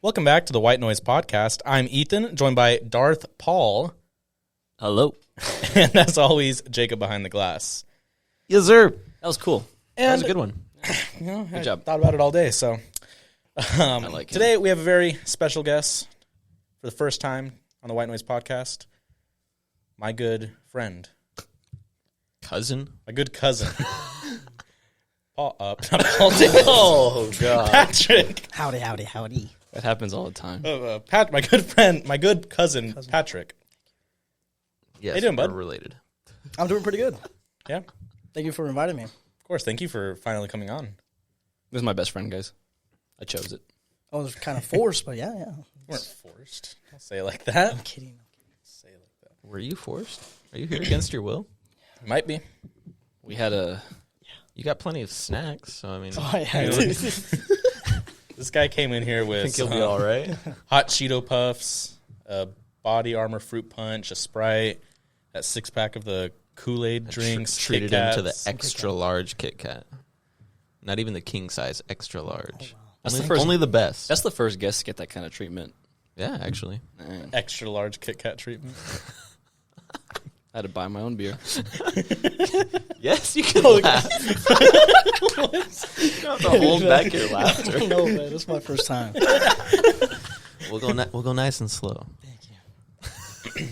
Welcome back to the White Noise Podcast. I'm Ethan, joined by Darth Paul. Hello. And as always, Jacob behind the glass. Yes, sir. That was cool. And, that was a good one. You know, Good I job. thought about it all day. So I like it. today we have a very special guest for the first time on the White Noise Podcast. My good friend. Cousin? My good cousin. Paul, not Paul. Oh, God. Patrick. Howdy. That happens all the time. My good friend, my good cousin, Patrick. Yes, How you doing, bud? we're related. I'm doing pretty good. Yeah, Thank you for inviting me. of course. Thank you for finally coming on. This is my best friend, guys. I chose it. I was kind of forced, but yeah. You weren't forced. Don't say it like that. I'm kidding. Say it like that. Were you forced? Are you here against your will? Might be. We had a... You got plenty of snacks, so I mean... Oh, I had to. This guy came in here I with think you'll be all right. hot Cheeto Puffs, a Body Armor Fruit Punch, a Sprite, that six-pack of the Kool-Aid drinks, Treated Kit him to the Kats. extra large Kit Kat. Not even the king size, extra large. That's Only the best. That's the first guest to get that kind of treatment. Yeah, actually. Man, Extra large Kit Kat treatment. I had to buy my own beer. Yes, you can laugh. You don't have to hold back your laughter. No, man, this is my first time. We'll go nice and slow. Thank you.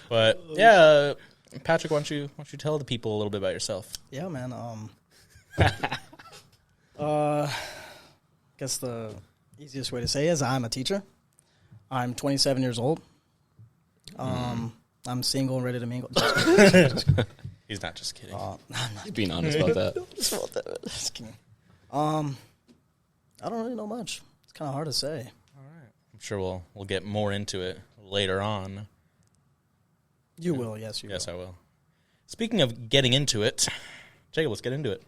But yeah, Patrick, why don't you tell the people a little bit about yourself? Yeah, man. Guess the easiest way to say is I'm a teacher. I'm 27 years old. I'm single and ready to mingle. He's not just kidding. I'm not He's being honest about that. just kidding. I don't really know much. It's kind of hard to say. All right. I'm sure we'll get more into it later on. You will, yes, you Yes, will. I will. Speaking of getting into it, Jacob, let's get into it.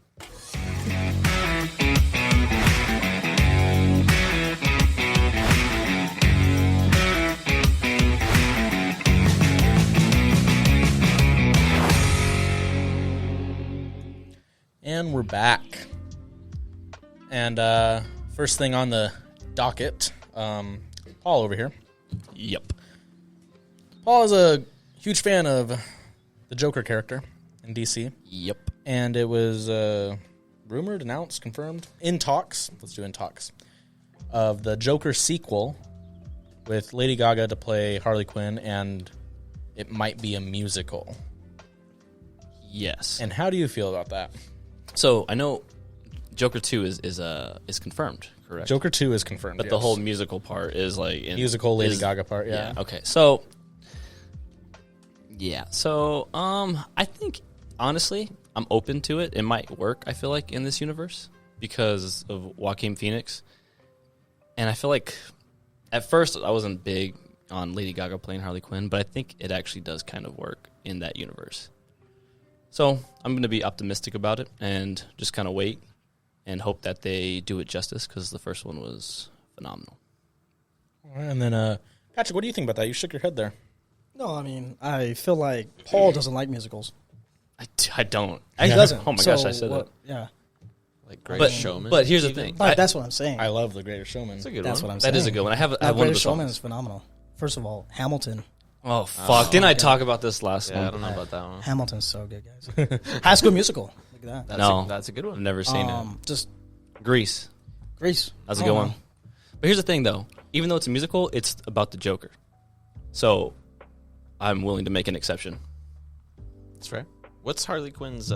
And we're back. And first thing on the docket, Paul over here. Yep. Paul is a huge fan of the Joker character in DC. Yep. And it was rumored, announced, confirmed, in talks. Let's do in talks. Of the Joker sequel with Lady Gaga to play Harley Quinn, and it might be a musical. Yes. And how do you feel about that? So I know Joker 2 is confirmed, correct? Joker 2 is confirmed, But the whole musical part is like musical Lady Gaga part, yeah. Okay. So I think honestly, I'm open to it. It might work, I feel like, in this universe because of Joaquin Phoenix. And I feel like at first I wasn't big on Lady Gaga playing Harley Quinn, but I think it actually does kind of work in that universe. So I'm going to be optimistic about it and just kind of wait and hope that they do it justice because the first one was phenomenal. All right, and then, Patrick, what do you think about that? You shook your head there. No, I mean, I feel like Paul doesn't like musicals. I don't. He doesn't. Oh my So gosh, I said what- that. Yeah. Like Greatest But Showman. But here's the even? thing. But that's what I'm saying. I love The Greatest Showman. That's a good That's one. what I'm saying. That is a good one. I have one of the Greatest Showman songs. is phenomenal. First of all, Hamilton. Oh, fuck. Didn't I talk about this last Yeah, I one? don't know about that one. Hamilton's so good, guys. High School Musical. Look at that. That's a good one. I've never seen Just it. Grease. Grease. That's a I good don't one. know. But here's the thing, though. Even though it's a musical, it's about the Joker. So I'm willing to make an exception. That's fair. What's Harley Quinn's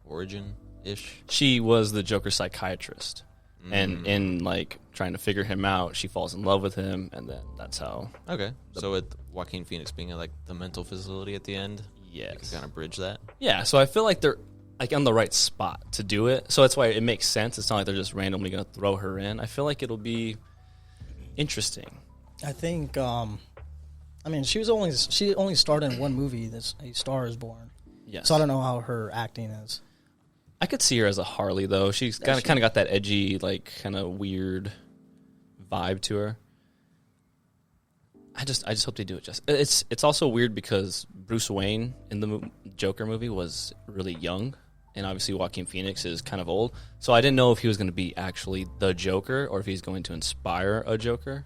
origin-ish? She was the Joker psychiatrist. And in, like, trying to figure him out, she falls in love with him, and then that's how... Okay. So with Joaquin Phoenix being at like the mental facility at the end, you can Yes. kind of bridge that. Yeah, so I feel like they're like on the right spot to do it. So that's why it makes sense. It's not like they're just randomly going to throw her in. I feel like it'll be interesting. I think. I mean, she only starred in one movie. That's A Star Is Born. Yes. So I don't know how her acting is. I could see her as a Harley though. She's kind of got that edgy, like kind of weird vibe to her. I just hope they do it It's also weird because Bruce Wayne in the Joker movie was really young, and obviously Joaquin Phoenix is kind of old. So I didn't know if he was going to be actually the Joker or if he's going to inspire a Joker.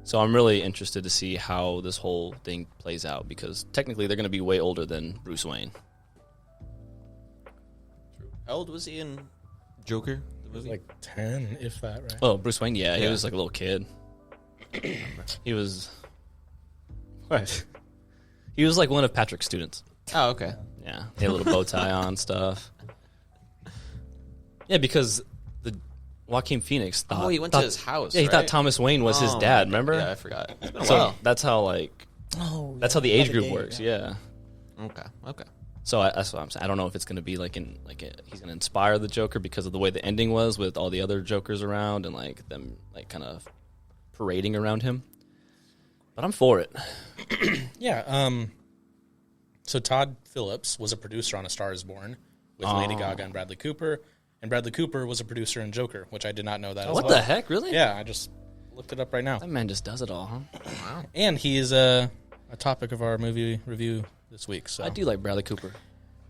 So I'm really interested to see how this whole thing plays out because technically they're going to be way older than Bruce Wayne. How old was he in Joker? The movie? Like 10, if that, right? Oh, Bruce Wayne? Yeah, he Yeah. was like a little kid. He was... What? He was like one of Patrick's students. Oh, okay. Yeah, he had a little bow tie on stuff. Yeah, because the Joaquin Phoenix thought... Oh, he went to his house, Yeah, he right? thought Thomas Wayne was his dad, remember? Yeah, I forgot. It's been a So while. that's how, like... Oh, That's how the age group works, yeah. Okay. So that's what I'm saying. I don't know if it's going to be he's going to inspire the Joker because of the way the ending was with all the other Jokers around and like them like kind of parading around him. But I'm for it. Yeah. So Todd Phillips was a producer on A Star Is Born with Lady Gaga and Bradley Cooper, and Bradley Cooper was a producer in Joker, which I did not know that. What as well. the heck, really? Yeah, I just looked it up right now. That man just does it all, huh? Wow. And he is a topic of our movie review this week. So I do like Bradley Cooper.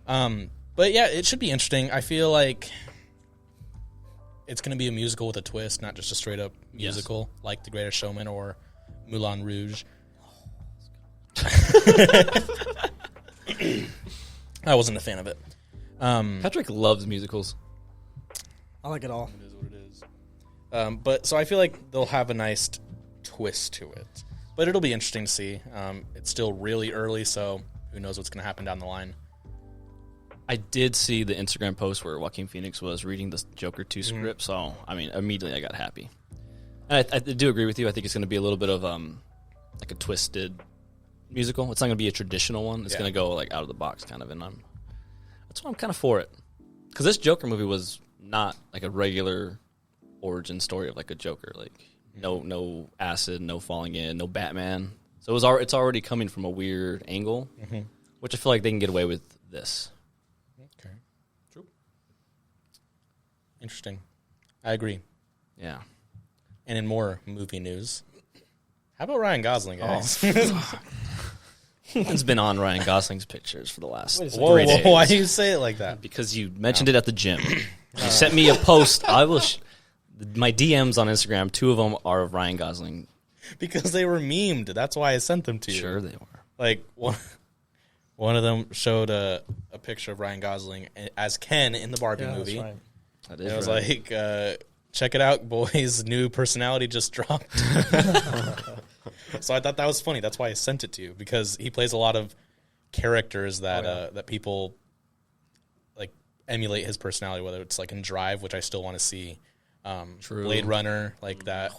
But yeah, it should be interesting. I feel like it's going to be a musical with a twist, not just a straight up musical like The Greatest Showman or Moulin Rouge. I wasn't a fan of it. Patrick loves musicals. I like it all. It is what it is. But so I feel like they'll have a nice twist to it. But it'll be interesting to see. It's still really early, so who knows what's going to happen down the line. I did see the Instagram post where Joaquin Phoenix was reading the Joker 2 script, so, I mean, immediately I got happy. And I do agree with you. I think it's going to be a little bit of, like a twisted musical. It's not going to be a traditional one. It's going to go, like, out of the box kind of, and that's why I'm kind of for it. Because this Joker movie was not, like, a regular origin story of, like, a Joker. Like, no acid, no falling in, no Batman. So it's already coming from a weird angle, which I feel like they can get away with this. Okay. True. Interesting. I agree. Yeah. And in more movie news, how about Ryan Gosling, guys? It's been on Ryan Gosling's pictures for the last Whoa, 3 days. why do you say it like that? Because you mentioned it at the gym. You sent me a post. I will. My DMs on Instagram, 2 of them are of Ryan Gosling. Because they were memed. That's why I sent them to you. Sure, they were. Like, one of them showed a picture of Ryan Gosling as Ken in the Barbie movie. That's right. That And is it was right. like, check it out, boys. New personality just dropped. So I thought that was funny. That's why I sent it to you, because he plays a lot of characters that that people like emulate his personality, whether it's like in Drive, which I still want to see, True. Blade Runner, like that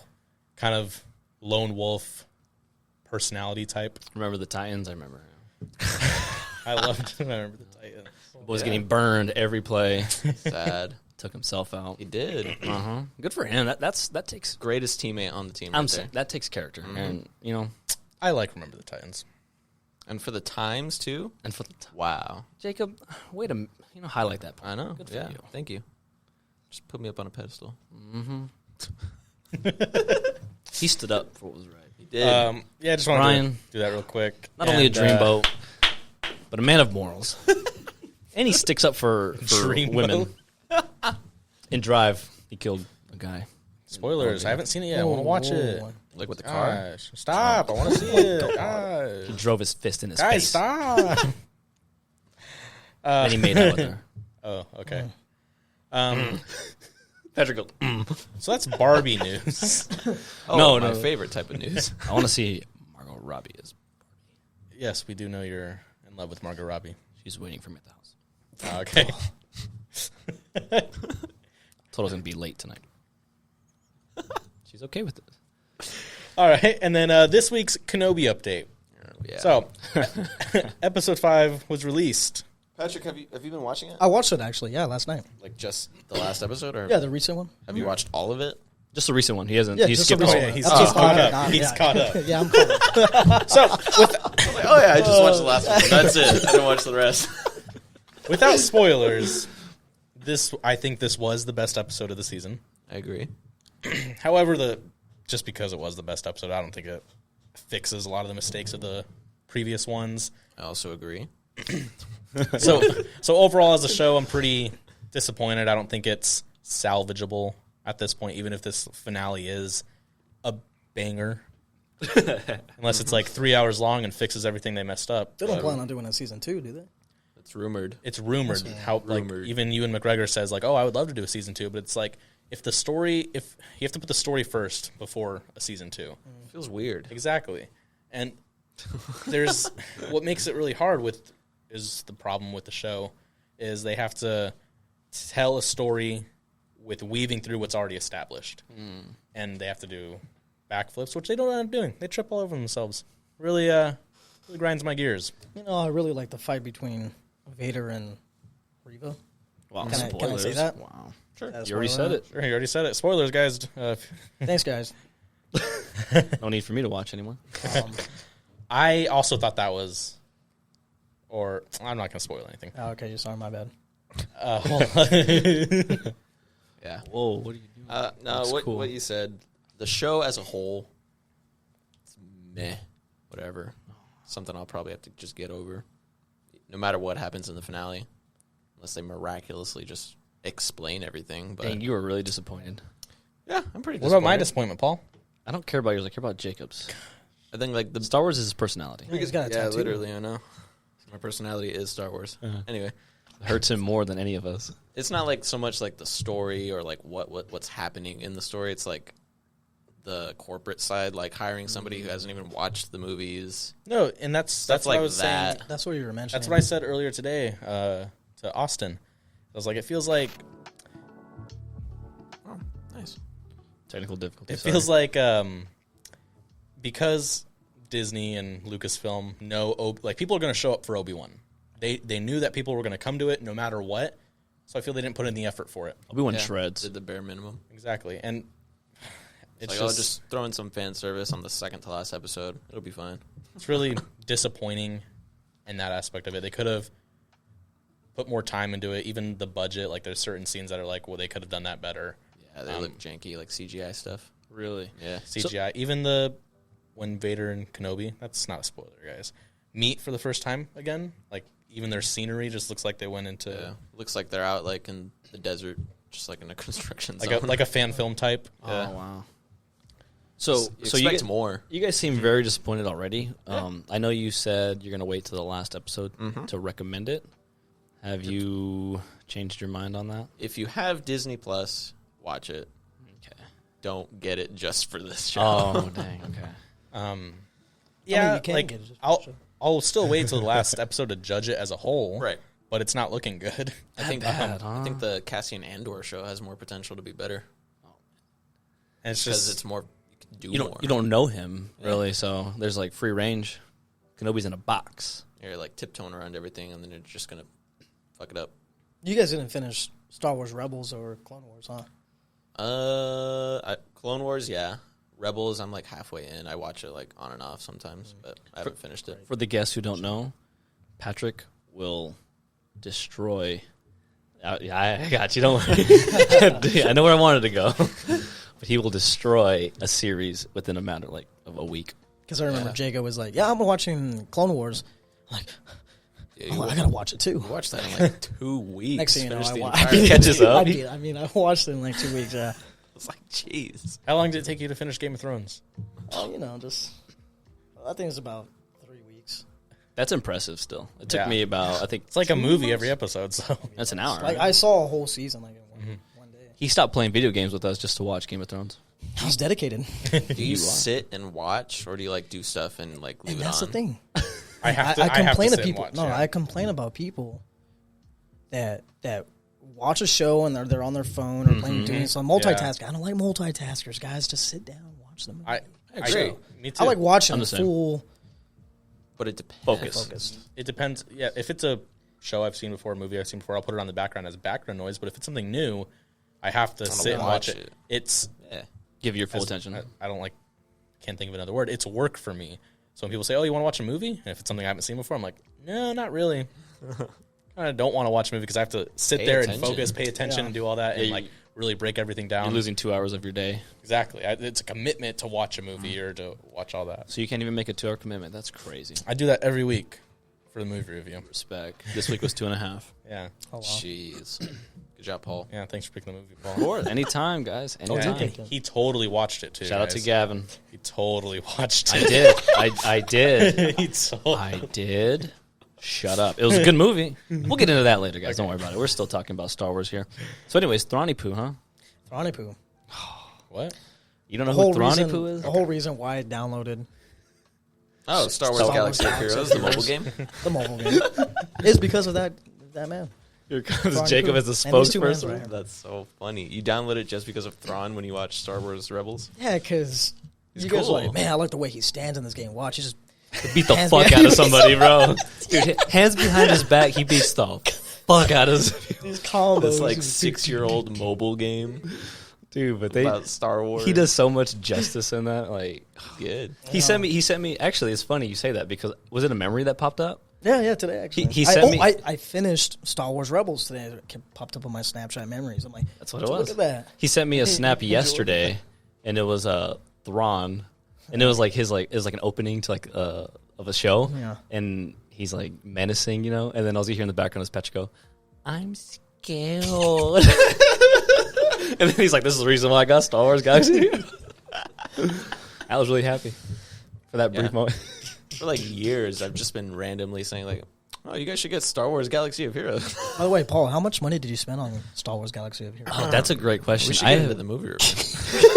kind of lone wolf personality type. Remember the Titans? I remember. I loved I remember the Titans. Boy's getting burned every play. Sad. Took himself out. He did. Uh-huh. Good for him. That takes. Greatest teammate on the team. I'm Right saying there. that takes character, and I like Remember the Titans. And for the times too. and for the Wow. Jacob, way to highlight that point. I know. Good for Yeah. you. Thank you. Just put me up on a pedestal. He stood up for what was right. He did. Yeah, I just wanted Ryan, to do that real quick. Not only a And, dreamboat, but a man of morals. And he sticks up for Dreamboat? women. In Drive, he killed a guy. Spoilers. I haven't seen it yet. I want to watch it. like with the car. Gosh, stop. I want to see it. Gosh. He drove his fist in his Guys, face. stop. And he made out with her. Oh, okay. Patrick goes, So that's Barbie news. Oh, No, my no. favorite type of news. I want to see Margot Robbie as Yes, we do know you're in love with Margot Robbie. she's waiting for me at the house. Oh, okay. Told I was going to be late tonight. She's okay with it. All right, and then this week's Kenobi update. Yeah. So, episode 5 was released. Patrick, have you been watching it? I watched it actually. Yeah, last night. Like just the last episode, or Yeah, the recent one. have you watched all of it? Just a recent one. He hasn't. Yeah, He just skipped a all recent of Oh, it. yeah, one. he's caught up. Nah, He's yeah. caught up. Yeah, I'm caught. So, Oh yeah, I just watched the last one. That's it. I didn't watch the rest. without spoilers, I think this was the best episode of the season. I agree. However, just because it was the best episode, I don't think it fixes a lot of the mistakes of the previous ones. I also agree. So overall, as a show, I'm pretty disappointed. I don't think it's salvageable at this point, even if this finale is a banger. Unless it's like 3 hours long and fixes everything they messed up. They don't plan on doing a season 2, do they? It's rumored. It's rumored. How like even Ewan McGregor says like, oh, I would love to do a season 2, but it's like if you have to put the story first before a season 2. It feels weird. Exactly. And there's what makes it really hard is the problem with the show is they have to tell a story with weaving through what's already established. And they have to do backflips, which they don't end up doing. They trip all over themselves. Really grinds my gears. You know, I really like the fight between Vader and Reva. Wow, Can I say that? Wow. Sure. That's You already why said I- it. Sure, you already said it. Spoilers, guys. Thanks, guys. No need for me to watch anymore. I also thought that was, or I'm not going to spoil anything. Oh, okay, sorry, my bad. Yeah. Whoa, what are you doing? No, Looks cool. what you said. The show as a whole, it's meh. Whatever. Something I'll probably have to just get over. No matter what happens in the finale. Unless they miraculously just explain everything. But Dang, you were really disappointed. yeah, I'm pretty What disappointed. about my disappointment, Paul? I don't care about yours. I care about Jacob's. I think like the Star Wars is his personality. Yeah, he's got a tattoo. literally, I know. My personality is Star Wars. Anyway, It hurts him more than any of us. it's not like so much like the story or like what's happening in the story. It's like the corporate side, like hiring somebody who hasn't even watched the movies. No, and that's Stuff what I like was saying. that. That's what you were mentioning. That's what I said earlier today to Austin. I was like, it feels like Oh, nice. Technical difficulty. it feels like because Disney and Lucasfilm know like people are going to show up for Obi-Wan. They knew that people were going to come to it no matter what. So I feel they didn't put in the effort for it. Obi-Wan Yeah, shreds. did the bare minimum. Exactly. And it's Like, I'll just throw in some fan service on the second to last episode. It'll be fine. it's really disappointing in that aspect of it. They could have put more time into it. Even the budget, like there's certain scenes that are like, well, they could have done that better. Yeah, they look janky, like CGI stuff. Really? Yeah. CGI. Even when Vader and Kenobi, that's not a spoiler, guys, meet for the first time again, like even their scenery just looks like they went into Yeah. Looks like they're out like in the desert, just like in a construction like zone. like a fan film type. Yeah. Oh, wow. So You you expect get, more. You guys seem very disappointed already. I know you said you're going to wait to the last episode to recommend it. Have you changed your mind on that? If you have Disney Plus, watch it. Okay. Don't get it just for this show. Oh, dang. Okay. Yeah, you can like get it just for I'll sure. I'll still wait till the last episode to judge it as a whole. Right. But it's not looking good. I think bad, I huh? think the Cassian Andor show has more potential to be better And it's because just it's more you can do You more. don't know him, really, so there's like free range. Kenobi's in a box. You're like tiptoeing around everything, and then you're just gonna fuck it up. You guys didn't finish Star Wars Rebels or Clone Wars, huh? Clone Wars, yeah. Rebels, I'm like halfway in. I watch it like on and off sometimes, but I haven't finished it. For the guests who don't know, Patrick will destroy. Yeah, I got you. Don't worry. I know where I wanted to go, but he will destroy a series within a matter of a week. Because I remember Jacob was like, "Yeah, I'm watching Clone Wars." I'm like, Yeah, oh, I gotta watch it too. You watched that in like 2 weeks. Next thing you know, Finished I the watched. entire Catches up. I watched it in like 2 weeks. Yeah. It's like, jeez. how long did it take you to finish Game of Thrones? Oh, just I think it's about 3 weeks. That's impressive. Still, it took Yeah. me about. I think It's like a movie every episode, so that's an hour. Like right? I saw a whole season like in one day. He stopped playing video games with us just to watch Game of Thrones. I was dedicated. Do you sit and watch, or do you like do stuff and like leave And it that's on? the thing. I have to. I I have to complain sit to and people. watch, No, yeah. I complain about people that watch a show and they're on their phone or playing doing some multitasking. I don't like multitaskers, guys. Just sit down, and watch them. I agree. Me too. I like watching I'm the same. full But it depends. focused. It depends. Yeah, if it's a show I've seen before, a movie I've seen before, I'll put it on the background as background noise. But if it's something new, I have to sit and watch watch it. it. It's Yeah. Give your full attention. I don't like. Can't think of another word. It's work for me. So when people say, "Oh, you want to watch a movie?" and if it's something I haven't seen before, I'm like, "No, not really." I don't want to watch a movie because I have to sit Pay there attention. and focus, pay attention, Yeah. and do all that, and you- like really break everything down. You're losing 2 hours of your day, Exactly. It's a commitment to watch a movie or to watch all that. so you can't even make a 2-hour commitment. That's crazy. I do that every week for the movie review. Respect. This week was 2.5. Yeah. Oh, wow. Jeez. Good job, Paul. Yeah, thanks for picking the movie, Paul. Of course. Anytime, guys. Anytime. He totally watched it, too. Shout out to guys. Gavin. He totally watched I it. did. I did. He totally- I did. Shut up. It was a good movie. We'll get into that later, guys. Don't worry about it. We're still talking about Star Wars here. So anyways, Thrawny Poo, huh? Thrawny Poo. What? You don't know who Thrawny Poo is? The whole reason why I downloaded Oh, Star Wars Galaxy of Heroes, the mobile game. the mobile game is because of that man. Here comes Thrawny Jacob Poo. as a And these two spokesperson. mans right here. That's so funny. You downloaded it just because of Thrawn when you watched Star Wars Rebels? Yeah, because you guys are like, man, I like the way he stands in this game. Watch, he just Beat the Hands fuck behind- out of somebody, bro. Dude, hands behind his back, he beats the fuck out of these combos. This like just- 6-year-old mobile game dude. But about Star Wars. he does so much justice in that. Like good. he sent me. Actually, it's funny you say that because was it a memory that popped up? Yeah, today actually. He sent me- I finished Star Wars Rebels today. It popped up on my Snapchat memories. I'm like, That's what it was. look at that. He sent me a snap yesterday, and it was Thrawn, and it was like it was like an opening to like of a show, Yeah. and he's like menacing, and then all you hear in the background is Petch go, "I'm scared," and then he's like, "This is the reason why I got Star Wars Galaxy." I was really happy for that brief Yeah. moment. For like years, I've just been randomly saying like, "Oh, you guys should get Star Wars Galaxy of Heroes." By the way, Paul, how much money did you spend on Star Wars Galaxy of Heroes? Oh, that's a great question. We should get into the movie review.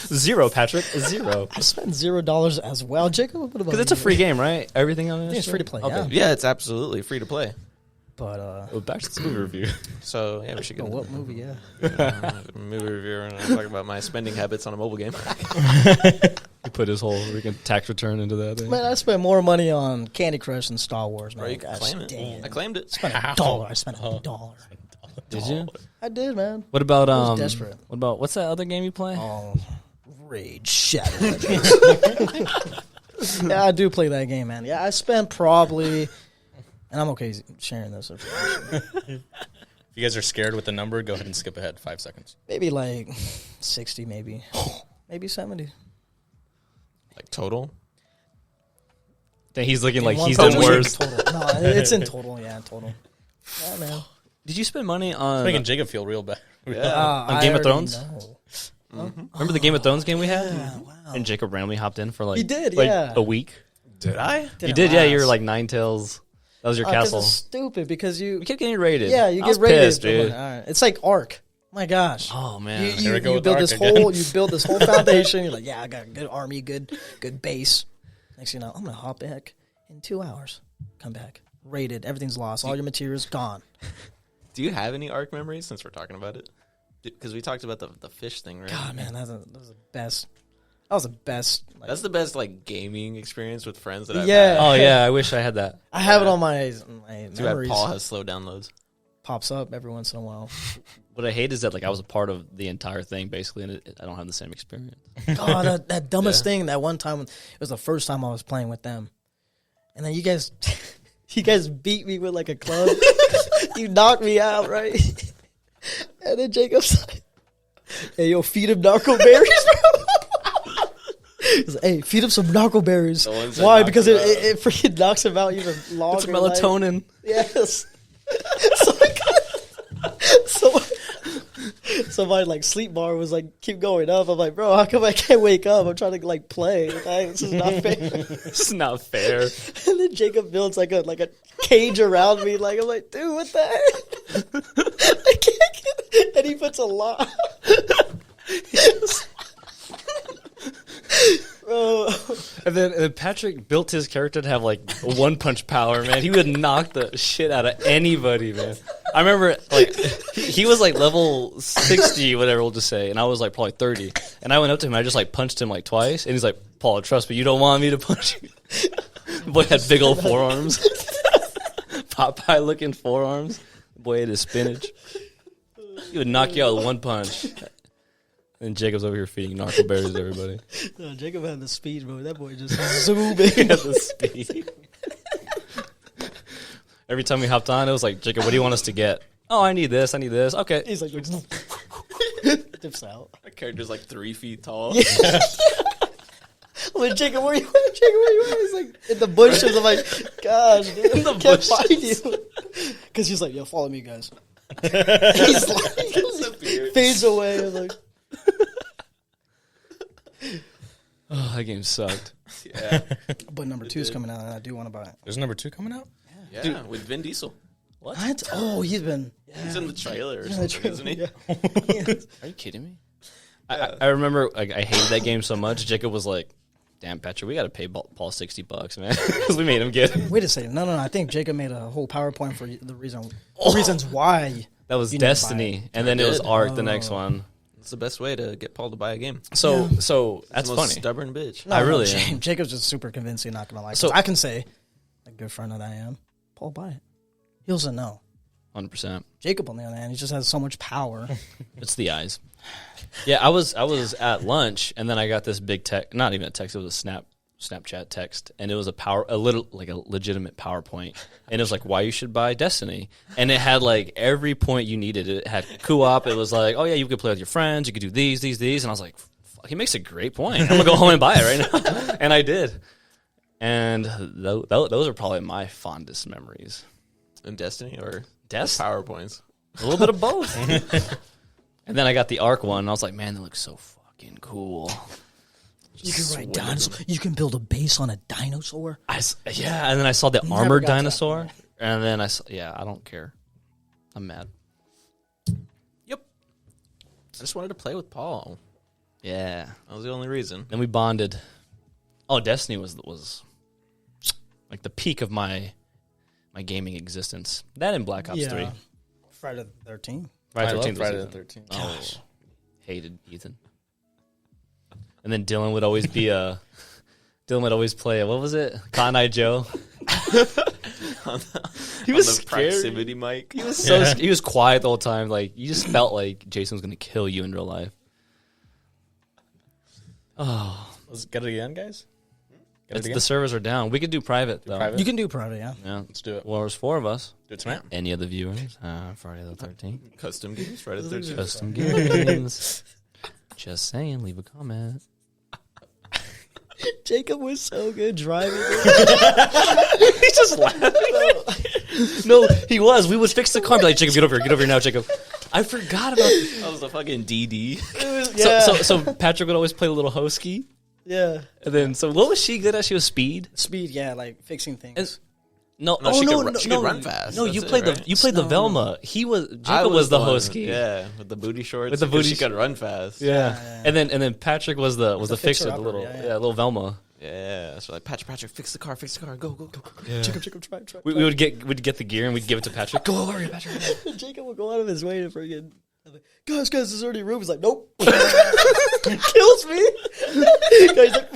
Zero, Patrick. Zero. I spent $0 as well. Jacob, what about Because it's a you? free game, right? Everything on it. Yeah, it's free to play. Okay. Yeah. Yeah, it's absolutely free to play. But Well, back to the movie review. So yeah, we should get but what movie? Yeah. movie review and I'll talk about my spending habits on a mobile game. He put his whole freaking tax return into that thing. Man, I spent more money on Candy Crush than Star Wars. Man, Or you can Gosh, claim it. dang. I claimed it. spent $1. I spent $1. Did you? I did, man. What about was desperate. What about what's that other game you play? Oh, Rage Shadow. Yeah, I do play that game, man. Yeah, I spent probably, and I'm okay sharing this information. If you guys are scared with the number, go ahead and skip ahead 5 seconds. Maybe like 60, maybe 70. Like total. Then he's looking like In one he's total. done worse. Total. No, it's in total. Yeah, in total. Yeah, man. Did you spend money on Making Jacob feel real bad. On Game of Thrones? No. remember the Game of Thrones game we had? Yeah, wow. And Jacob randomly hopped in for like He did, like yeah. a week. Did I? You Didn't did, yeah. You were last. like Ninetales. That was your 'Cause castle. it's stupid because you. We kept getting rated. Yeah, you I get was rated. pissed, dude. All right. It's like Ark. My gosh. Oh man. You, Here we you, go you with build Ark this again. whole foundation. You're like, yeah, I got a good army, good base. Next thing you know, I'm gonna hop back in 2 hours. Come back, raided. Everything's lost. All your materials gone. Do you have any ARC memories since we're talking about it? Because we talked about the fish thing, right? God, man, that was the best. That was the best. Like, That's the best like gaming experience with friends that I've Yeah. had. Oh yeah, I wish I had that. I have it on my Too bad memories. Paul has slow downloads. Pops up every once in a while. What I hate is that like I was a part of the entire thing basically, and I don't have the same experience. Oh, that dumbest thing. That one time, it was the first time I was playing with them, and then you guys beat me with like a club. You knocked me out, right? And then Jacob's like, "Hey, yo, feed him narco berries, bro." He's like, "Hey, feed him some narco berries." The ones that Why? knock Because him it freaking knocks him out even longer. It's melatonin. Like, yes. So my like sleep bar was like keep going up. I'm like, bro, how come I can't wake up? I'm trying to like play. Like, this is not fair. It's not fair. And then Jacob builds like a cage around me. Like I'm like, dude, what the heck? I can't get. And he puts a lock. Bro, And then Patrick built his character to have like a one punch power, man. He would knock the shit out of anybody, man. I remember like he was like level 60, whatever we'll just say, and I was like probably 30. And I went up to him, and I just like punched him like twice, and he's like, "Paul, trust me, you don't want me to punch you." The boy had big old forearms, Popeye looking forearms. The boy ate his spinach. He would knock you out with one punch. And Jacob's over here feeding narco berries to everybody. no, Jacob had the speed, bro. That boy just zooming. At the speed. Every time we hopped on, it was like, Jacob, what do you want us to get? Oh, I need this. Okay. He's like, dips out. My character's like 3 feet tall. I'm like, Jacob, where you at? Jacob, where you at? He's like, in the bushes. I'm like, gosh, dude, In the I can't bushes. find you. Because he's like, yo, follow me, guys. He's like, fades away. I'm like, Oh, that game sucked. Yeah, but number 2 is coming out, and I do want to buy it. There's number 2 coming out? yeah, with Vin Diesel. What? Oh, he's been. He's in the trailer or Yeah, the something, isn't he? Yeah. Are you kidding me? I remember like I hated that game so much. Jacob was like, "Damn, Patrick, we got to pay Paul $60, man," because we made him get it. Wait a second. No. I think Jacob made a whole PowerPoint for the reasons why. That was You need to buy Destiny, and then it was did? Ark, the next one. It's the best way to get Paul to buy a game. So He's that's the most funny. stubborn bitch. No, I really no, am. Jacob's just super convincing. Not gonna lie. So- So I can say, a good friend that I am, Paul, buy it. He doesn't know. 100%. Jacob, on the other hand, he just has so much power. It's the eyes. Yeah, I was at lunch, and then I got this big text. Not even a text. It was a Snapchat text, and it was a legitimate PowerPoint, and it was like why you should buy Destiny, and it had like every point you needed. It had co-op. It was like, oh yeah, you could play with your friends. You could do these, and I was like, fuck, he makes a great point. I'm gonna go home and buy it right now, and I did. And those are probably my fondest memories. In Destiny or Destiny? PowerPoints? A little bit of both. And then I got the Ark one, and I was like, man, that looks so fucking cool. You can Swing ride them. dinosaurs. You can build a base on a dinosaur. Yeah, and then I saw the Never armored got to that dinosaur, and then I saw, I don't care. I'm mad. Yep. I just wanted to play with Paul. Yeah. That was the only reason. Then we bonded. Oh, Destiny was like the peak of my gaming existence. That and Black Ops 3. Friday the 13th. I love 13th was Friday the Ethan. 13th. Oh, hated Ethan. And then Dylan would always be Dylan would always play what was it? Cotton Eye Joe. He was On the scary. proximity mic. He was so he was quiet the whole time. Like you just felt like Jason was gonna kill you in real life. Oh, Let's get it again, guys. Get it it's, again. the servers are down. We could do private though. private? You can do private, yeah. Yeah, Let's do it. well, there's 4 of us. Do it tonight. Any of the viewers? Friday the 13th. Custom games, Friday the 13th. Custom games. Just saying. Leave a comment. Jacob was so good driving. He's just laughing. No, he was. We would fix the car. And be like, Jacob, get over here now, Jacob. I forgot about. That was a fucking DD. Yeah. So Patrick would always play the little hosky, Yeah. and then what was she good at? She was speed. Speed, yeah, like fixing things. And- No, No, she could run fast. No, That's you it, played right? You played the No. Velma. Jacob I was the one- hosky. Yeah, with the booty shorts. With the because booty she could run fast. Yeah. Yeah. And then Patrick was the fixer, the fixer-upper, little yeah. little Velma. Yeah, so like Patrick, fix the car, go. Jacob, try. We'd get the gear and we'd give it to Patrick. Go over here, Patrick. Jacob will go out of his way to freaking. Guys, there's already room. He's like, nope. Kills me. Guys, like,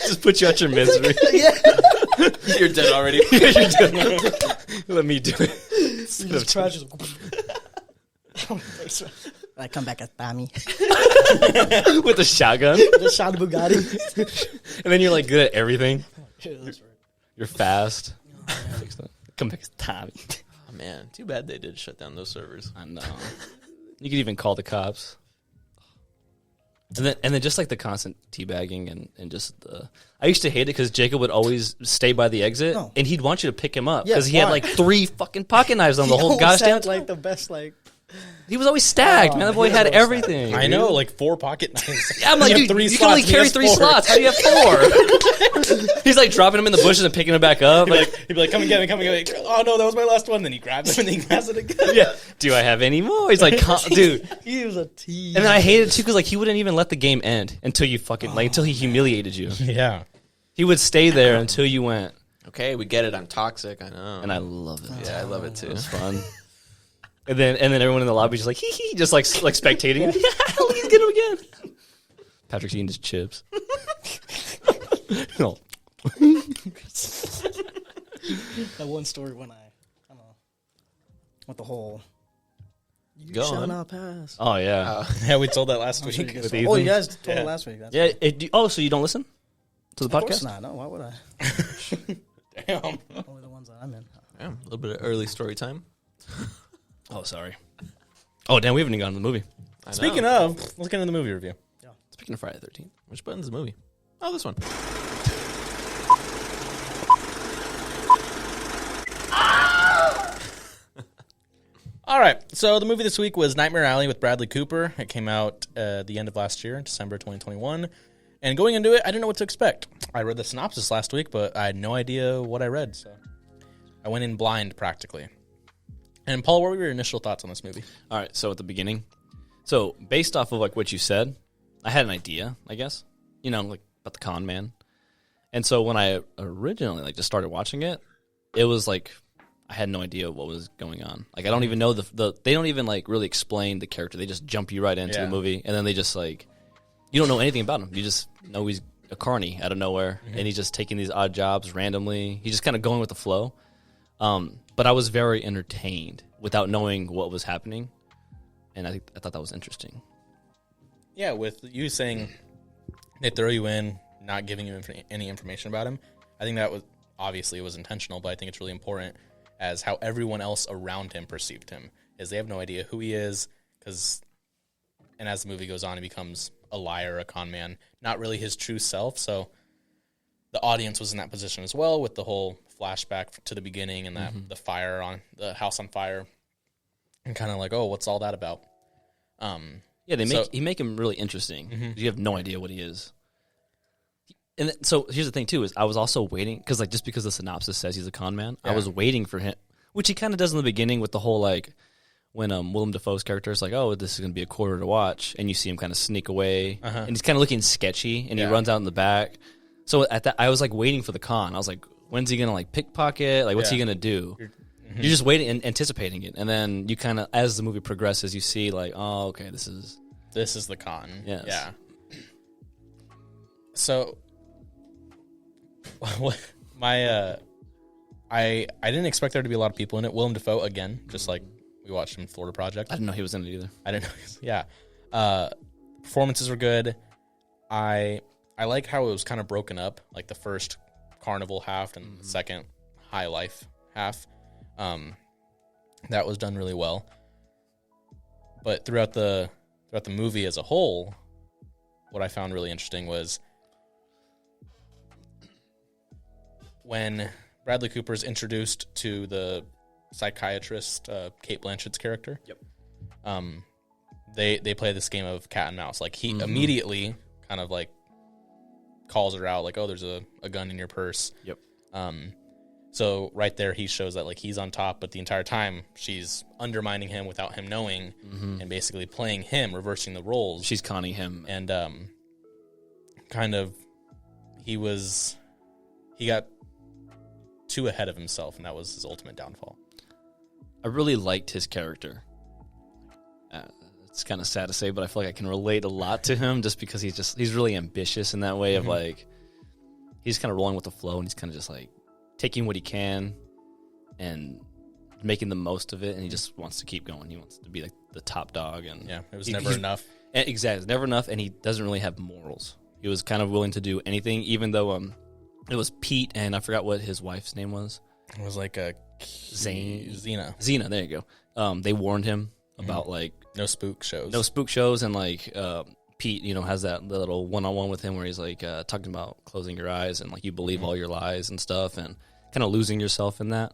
Just put you out your misery. yeah. You're dead already. Let me do it. He just crashes. I come back as Tommy. With a shotgun. Just shot a Bugatti. And then you're like good at everything. Yeah, that's right. You're fast. Come back as Tommy. Oh, man, too bad they did shut down those servers. I know. You could even call the cops. And then just like the constant teabagging and just the... I used to hate it because Jacob would always stay by the exit, No. and he'd want you to pick him up Yeah, because he had why? like 3 fucking pocket knives on the whole He gosh damn almost had, like the best, like. He was always stacked, Oh, man. That boy he was had always everything. I dude. know, like 4 pocket knives. Yeah, I'm like, You have dude, 3 you can only slots, he carry has 3 4. slots. How do you have 4? He's like dropping them in the bushes and picking them back up. Like, He'd be like, come and get me. Oh no, that was my last one. Then he grabs them and then he grabs it again. yeah. Do I have any more? He's like, dude. He was a tease. And then I hated it too because like he wouldn't even let the game end until you fucking until he humiliated you. Yeah. He would stay there until you went, Okay, we get it. I'm toxic. I know. and I love it. yeah, I love it too. It was fun. And then everyone in the lobby just like hee hee, just like spectating. Yeah, please get him again. Patrick's eating his chips. No. That one story when I don't know, with the whole. You Go shall on. not pass. Oh yeah. Yeah, we told that last I'm sure week. you With guys Ethan? you guys told Yeah. me last week. That's Yeah. So you don't listen to the Of course podcast? not. No, why would I? Damn. Only the ones that I'm in. Yeah, a little bit of early story time. Oh, sorry. Oh, damn, we haven't even gotten to the movie. I Speaking know. of, let's get into the movie review. Speaking of Friday the 13th, which button's the movie? Oh, this one. All right, so the movie this week was Nightmare Alley with Bradley Cooper. It came out the end of last year, December 2021. And going into it, I didn't know what to expect. I read the synopsis last week, but I had no idea what I read, so I went in blind practically. And Paul, what were your initial thoughts on this movie? All right, so at the beginning, so based off of like what you said, I had an idea, I guess, you know, like about the con man. And so when I originally like just started watching it, it was like I had no idea what was going on. Like I don't even know they don't even like really explain the character. They just jump you right into the movie, and then they just like you don't know anything about him. You just know he's a carny out of nowhere, and he's just taking these odd jobs randomly. He's just kind of going with the flow. But I was very entertained without knowing what was happening, and I thought that was interesting. Yeah, with you saying they throw you in, not giving you any information about him, I think that was obviously it was intentional, but I think it's really important as how everyone else around him perceived him, is they have no idea who he is, and as the movie goes on, he becomes a liar, a con man, not really his true self. So the audience was in that position as well, with the whole flashback to the beginning and that the fire on the house on fire, and kind of like, oh, what's all that about? Yeah, he make him really interesting. You have no idea what he is. And so here's the thing too: is I was also waiting because like just because the synopsis says he's a con man, I was waiting for him, which he kind of does in the beginning with the whole like when Willem Dafoe's character is like, oh, this is going to be a quarter to watch, and you see him kind of sneak away, and he's kind of looking sketchy, and he runs out in the back. So at that, I was like waiting for the con. I was like, when's he going to like pickpocket? Like, what's he going to do? You're just waiting and anticipating it, and then you kind of, as the movie progresses, you see like, oh, okay, this is the con. Yes. Yeah. So, I didn't expect there to be a lot of people in it. Willem Dafoe again, just like we watched him in Florida Project. I didn't know he was in it either. I didn't know. Yeah. Performances were good. I like how it was kind of broken up, like the first carnival half and the second high life half. That was done really well. But throughout the movie as a whole, what I found really interesting was when Bradley Cooper's introduced to the psychiatrist, Cate Blanchett's character. Yep. They play this game of cat and mouse. Like he immediately kind of like calls her out, like, "Oh, there's a gun in your purse." Yep. So right there, he shows that like he's on top, but the entire time she's undermining him without him knowing, and basically playing him, reversing the roles. She's conning him, and kind of he got too ahead of himself, and that was his ultimate downfall. I really liked his character. It's kind of sad to say, but I feel like I can relate a lot to him just because he's really ambitious in that way of like, he's kind of rolling with the flow, and he's kind of just like taking what he can and making the most of it, and he just wants to keep going. He wants to be like the top dog, and it was never enough. Exactly, it's never enough, and he doesn't really have morals. He was kind of willing to do anything, even though it was Pete, and I forgot what his wife's name was. It was like a Xena. Xena, there you go. They warned him about like no spook shows, and like Pete, has that little one-on-one with him where he's like talking about closing your eyes and like you believe all your lies and stuff, and kind of losing yourself in that.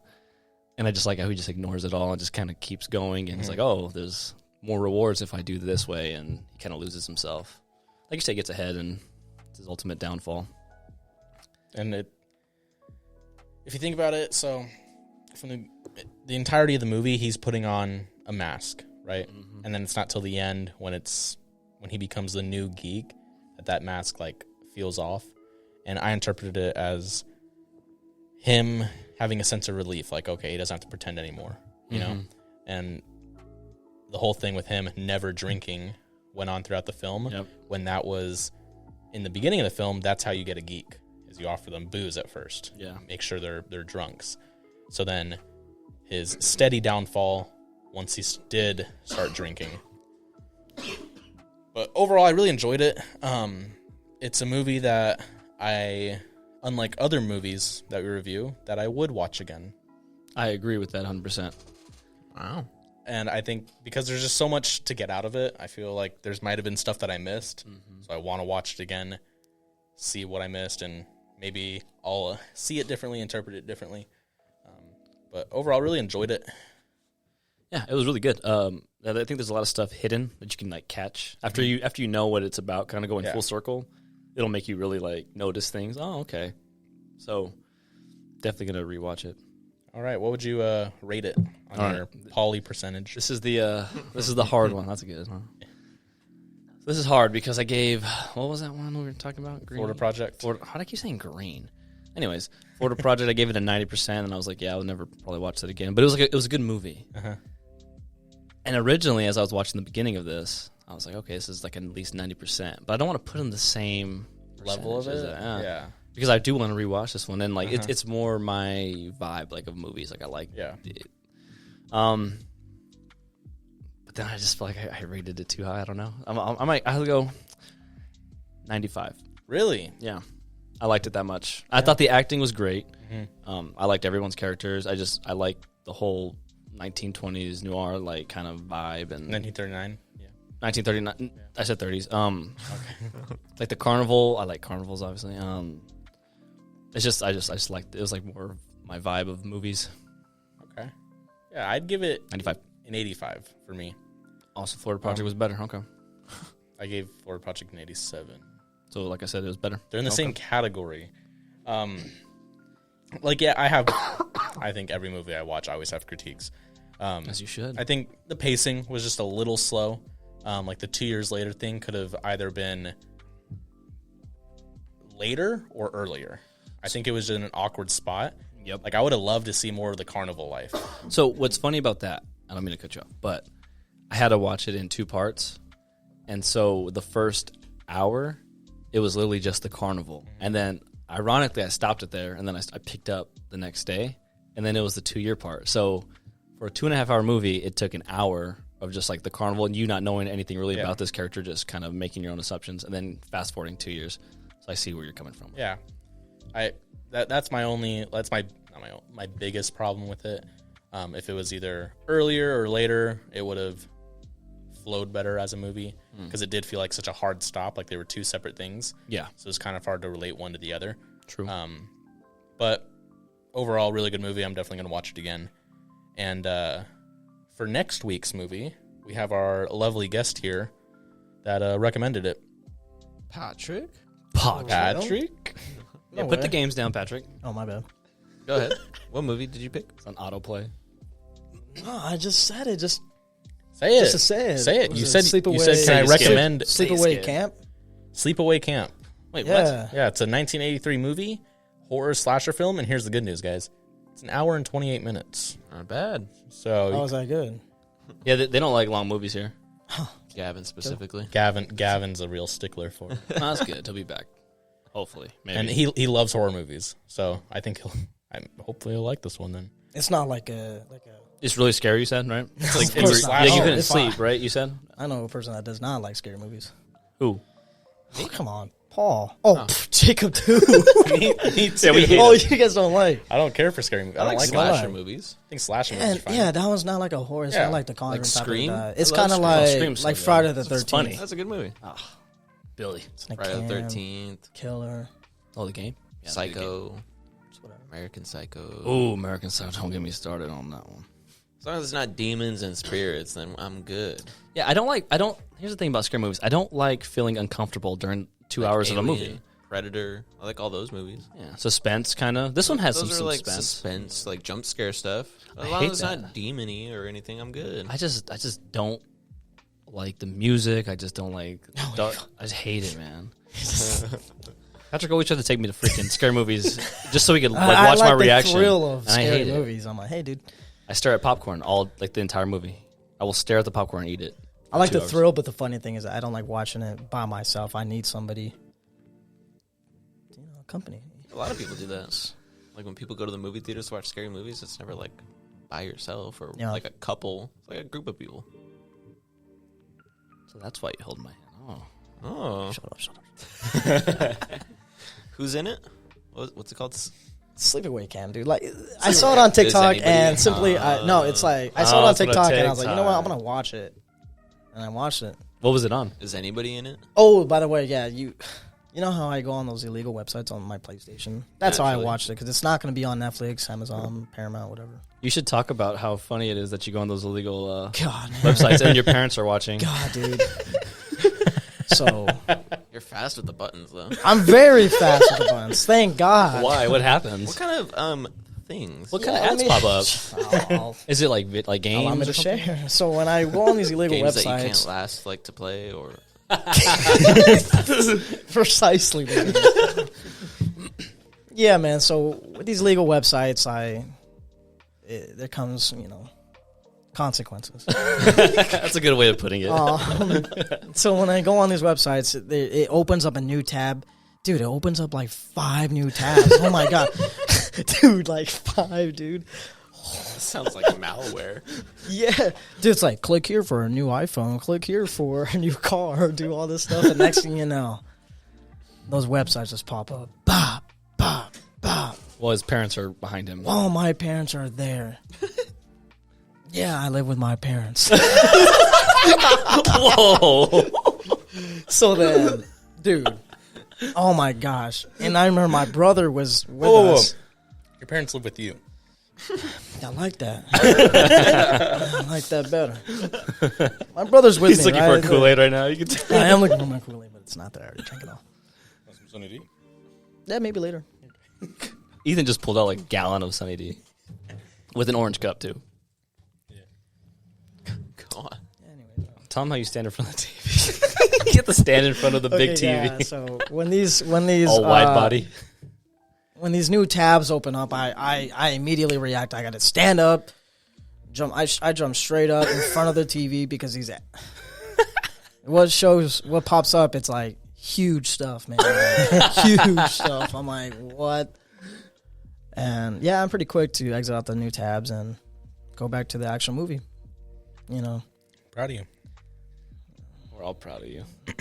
And I just like how he just ignores it all and just kind of keeps going, and he's like, oh, there's more rewards if I do this way, and he kind of loses himself. Like you say, gets ahead, and it's his ultimate downfall. And if you think about it, so from the entirety of the movie, he's putting on a mask, right? And then it's not till the end when he becomes the new geek that mask like feels off. And I interpreted it as him having a sense of relief, like, okay, he doesn't have to pretend anymore, you know? And the whole thing with him never drinking went on throughout the film. Yep. When that was in the beginning of the film, that's how you get a geek, is you offer them booze at first. Yeah. Make sure they're drunks. So then his steady downfall once he did start drinking. But overall, I really enjoyed it. It's a movie that unlike other movies that we review, that I would watch again. I agree with that 100%. Wow. And I think because there's just so much to get out of it, I feel like there's might have been stuff that I missed. So I want to watch it again, see what I missed, and maybe I'll see it differently, interpret it differently. But overall, really enjoyed it. Yeah, it was really good. I think there's a lot of stuff hidden that you can like catch after you know what it's about. Kind of going full circle, it'll make you really like notice things. Oh, okay. So definitely gonna rewatch it. All right, what would you rate it on your poly percentage? This is the hard one. That's good. Huh? This is hard because I gave, what was that one we were talking about? Green? Florida Project. How did I keep saying green? Anyways, Florida Project, I gave it a 90%, and I was like, yeah, I'll never probably watch that again. But it was a good movie. Uh-huh. And originally, as I was watching the beginning of this, I was like, okay, this is like at least 90%. But I don't want to put in the same Level of it? Yeah. Because I do want to rewatch this one, and like it's more my vibe, like of movies. Like I like it. But then I just feel like I rated it too high. I don't know. I'll go 95. Really? Yeah. I liked it that much. I thought the acting was great. I liked everyone's characters. I like the whole 1920s noir like kind of vibe and 1939. Yeah. 1939. Yeah. I said 30s. Like the carnival. I like carnivals, obviously. It's just I just liked it was like more my vibe of movies. Okay. Yeah, I'd give it 95. An 85 for me. Also, Florida Project was better. Okay. I gave Florida Project an 87. So, like I said, it was better. They're in the same category. I think every movie I watch, I always have critiques. As you should. I think the pacing was just a little slow. Like the 2 years later thing could have either been later or earlier. I think it was in an awkward spot. Yep. Like I would have loved to see more of the carnival life. So what's funny about that, I don't mean to cut you off, but I had to watch it in 2 parts. And so the first hour, it was literally just the carnival. And then, ironically, I stopped it there, and then I picked up the next day, and then it was the 2-year part. So for a 2.5-hour movie, it took an hour of just like the carnival and you not knowing anything really about this character, just kind of making your own assumptions, and then fast forwarding 2 years. So I see where you're coming from. Yeah, that's my biggest problem with it. If it was either earlier or later, it would have flowed better as a movie because it did feel like such a hard stop. Like they were 2 separate things. Yeah. So it's kind of hard to relate one to the other. True. But overall, really good movie. I'm definitely going to watch it again. And for next week's movie, we have our lovely guest here that recommended it. Patrick? Yeah, put the games down, Patrick. Oh, my bad. Go ahead. What movie did you pick? It's on autoplay. No, I just said it. Just say it. Just to say it. Say it. You said, Sleepaway. you said, can I recommend Sleepaway Camp? Sleepaway Camp. Wait, Yeah. what? Yeah, it's a 1983 movie, horror slasher film, and here's the good news, guys. It's an hour and 28 minutes. Not bad. So How was that good? Yeah, they don't like long movies here. Gavin specifically. Gavin's a real stickler for it. Oh, that's good. He'll be back. Hopefully. Maybe. And he loves horror movies. So I think hopefully he'll like this one then. It's not like a. It's really scary, you said, right? It's like Of course not. you Oh, couldn't it's sleep, fine. right? You said? I know a person that does not like scary movies. Who? Oh, come on, Paul. Oh, Jacob too. me too. Yeah, we hate Oh, it. you guys don't like. I don't care for scary movies. I don't like slasher them. movies. I think slasher movies are And fine. yeah, that one's not like a horror. It's Yeah. not like the Conjuring Like type Scream? of that. I It's love kind of Scream. like Scream's so good. Friday the 13th. It's funny. That's a good movie. Billy. Snake Friday the Camp, 13th. Killer. Oh, the game? Yeah, Psycho. Whatever. American Psycho. Oh, American Psycho. Don't get me started on that one. As long as it's not demons and spirits, then I'm good. Yeah, here's the thing about scary movies. I don't like feeling uncomfortable during 2 Like hours of a Alien, movie. Predator. I like all those movies. Yeah, suspense kind of. This one has Those are some like suspense. like jump scare stuff. As I long hate as it's that. not demony or anything, I'm good. I just don't like the music. I just don't like. I just hate it, man. Patrick always tried to take me to freaking scary movies just so he could like I watch like my the reaction. thrill of and I scary hate it. movies. I'm like, hey, dude. I stare at popcorn all like the entire movie. I will stare at the popcorn and eat it. I like 2 the hours. thrill, but the funny thing is, I don't like watching it by myself. I need somebody, company. A lot of people do that. Like when people go to the movie theaters to watch scary movies, it's never like by yourself or like a couple. It's like a group of people. So that's why you hold my hand. Oh. Shut up. Who's in it? What's it called? Sleepaway Camp, dude. Like, I saw it on TikTok anybody- and simply, no, it's like I saw it on it's on TikTok and I was like, you know what, I'm TikTok. gonna watch it, and I watched it. What was it on? Is anybody in it? Oh, by the way, yeah, you know how I go on those illegal websites on my PlayStation? That's how I Naturally. watched it because it's not gonna be on Netflix, Amazon, Paramount, whatever. You should talk about how funny it is that you go on those illegal God, man. websites and your parents are watching. God, dude. So You're fast with the buttons, though. I'm very fast with the buttons. Thank God. Why? What happens? What kind of things? What kind Yeah, of ads let me- pop up? I'll Is it like games? allow me to or something? share. So when I go on these illegal Games that you can't websites, last like to play, or precisely. Baby. Yeah, man. So with these legal websites, there comes, consequences. That's a good way of putting it. So when I go on these websites, it opens up a new tab. Dude, it opens up like 5 new tabs. Oh my God. Dude, like 5, dude. sounds like malware. Yeah. Dude, it's like, click here for a new iPhone, click here for a new car, do all this stuff. And next thing you know, those websites just pop up. Bop, bop, bop. Well, his parents are behind him. Oh, my parents are there. Yeah, I live with my parents. Whoa. So then, dude, oh my gosh. And I remember my brother was with Whoa. us. Your parents live with you. I like that. I like that better. My brother's with He's me. looking right? for Kool-Aid right now. You can tell. I am looking for my Kool-Aid, but it's not there. I already drank it all. Want some Sunny D? Yeah, maybe later. Ethan just pulled out like a gallon of Sunny D with an orange cup too. Go on. Anyway. Tell him how you stand in front of the TV. You get to stand in front of the big TV. Yeah, so when these All wide body. when these new tabs open up, I immediately react. I got to stand up, jump. I jump straight up in front of the TV because what pops up. It's like huge stuff, man. Like, huge stuff. I'm like, what? And yeah, I'm pretty quick to exit out the new tabs and go back to the actual movie. Proud of you. We're all proud of you. I'm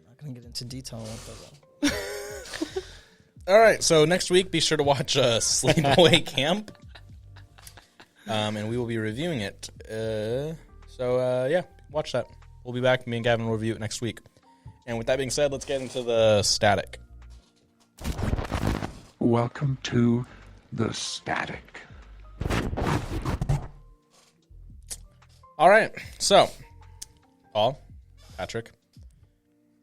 not gonna get into detail with it. All right, so next week, be sure to watch Sleepaway Camp, and we will be reviewing it. Yeah, watch that. We'll be back. Me and Gavin will review it next week. And with that being said, let's get into the static. Welcome to the static. All right, so Paul, Patrick,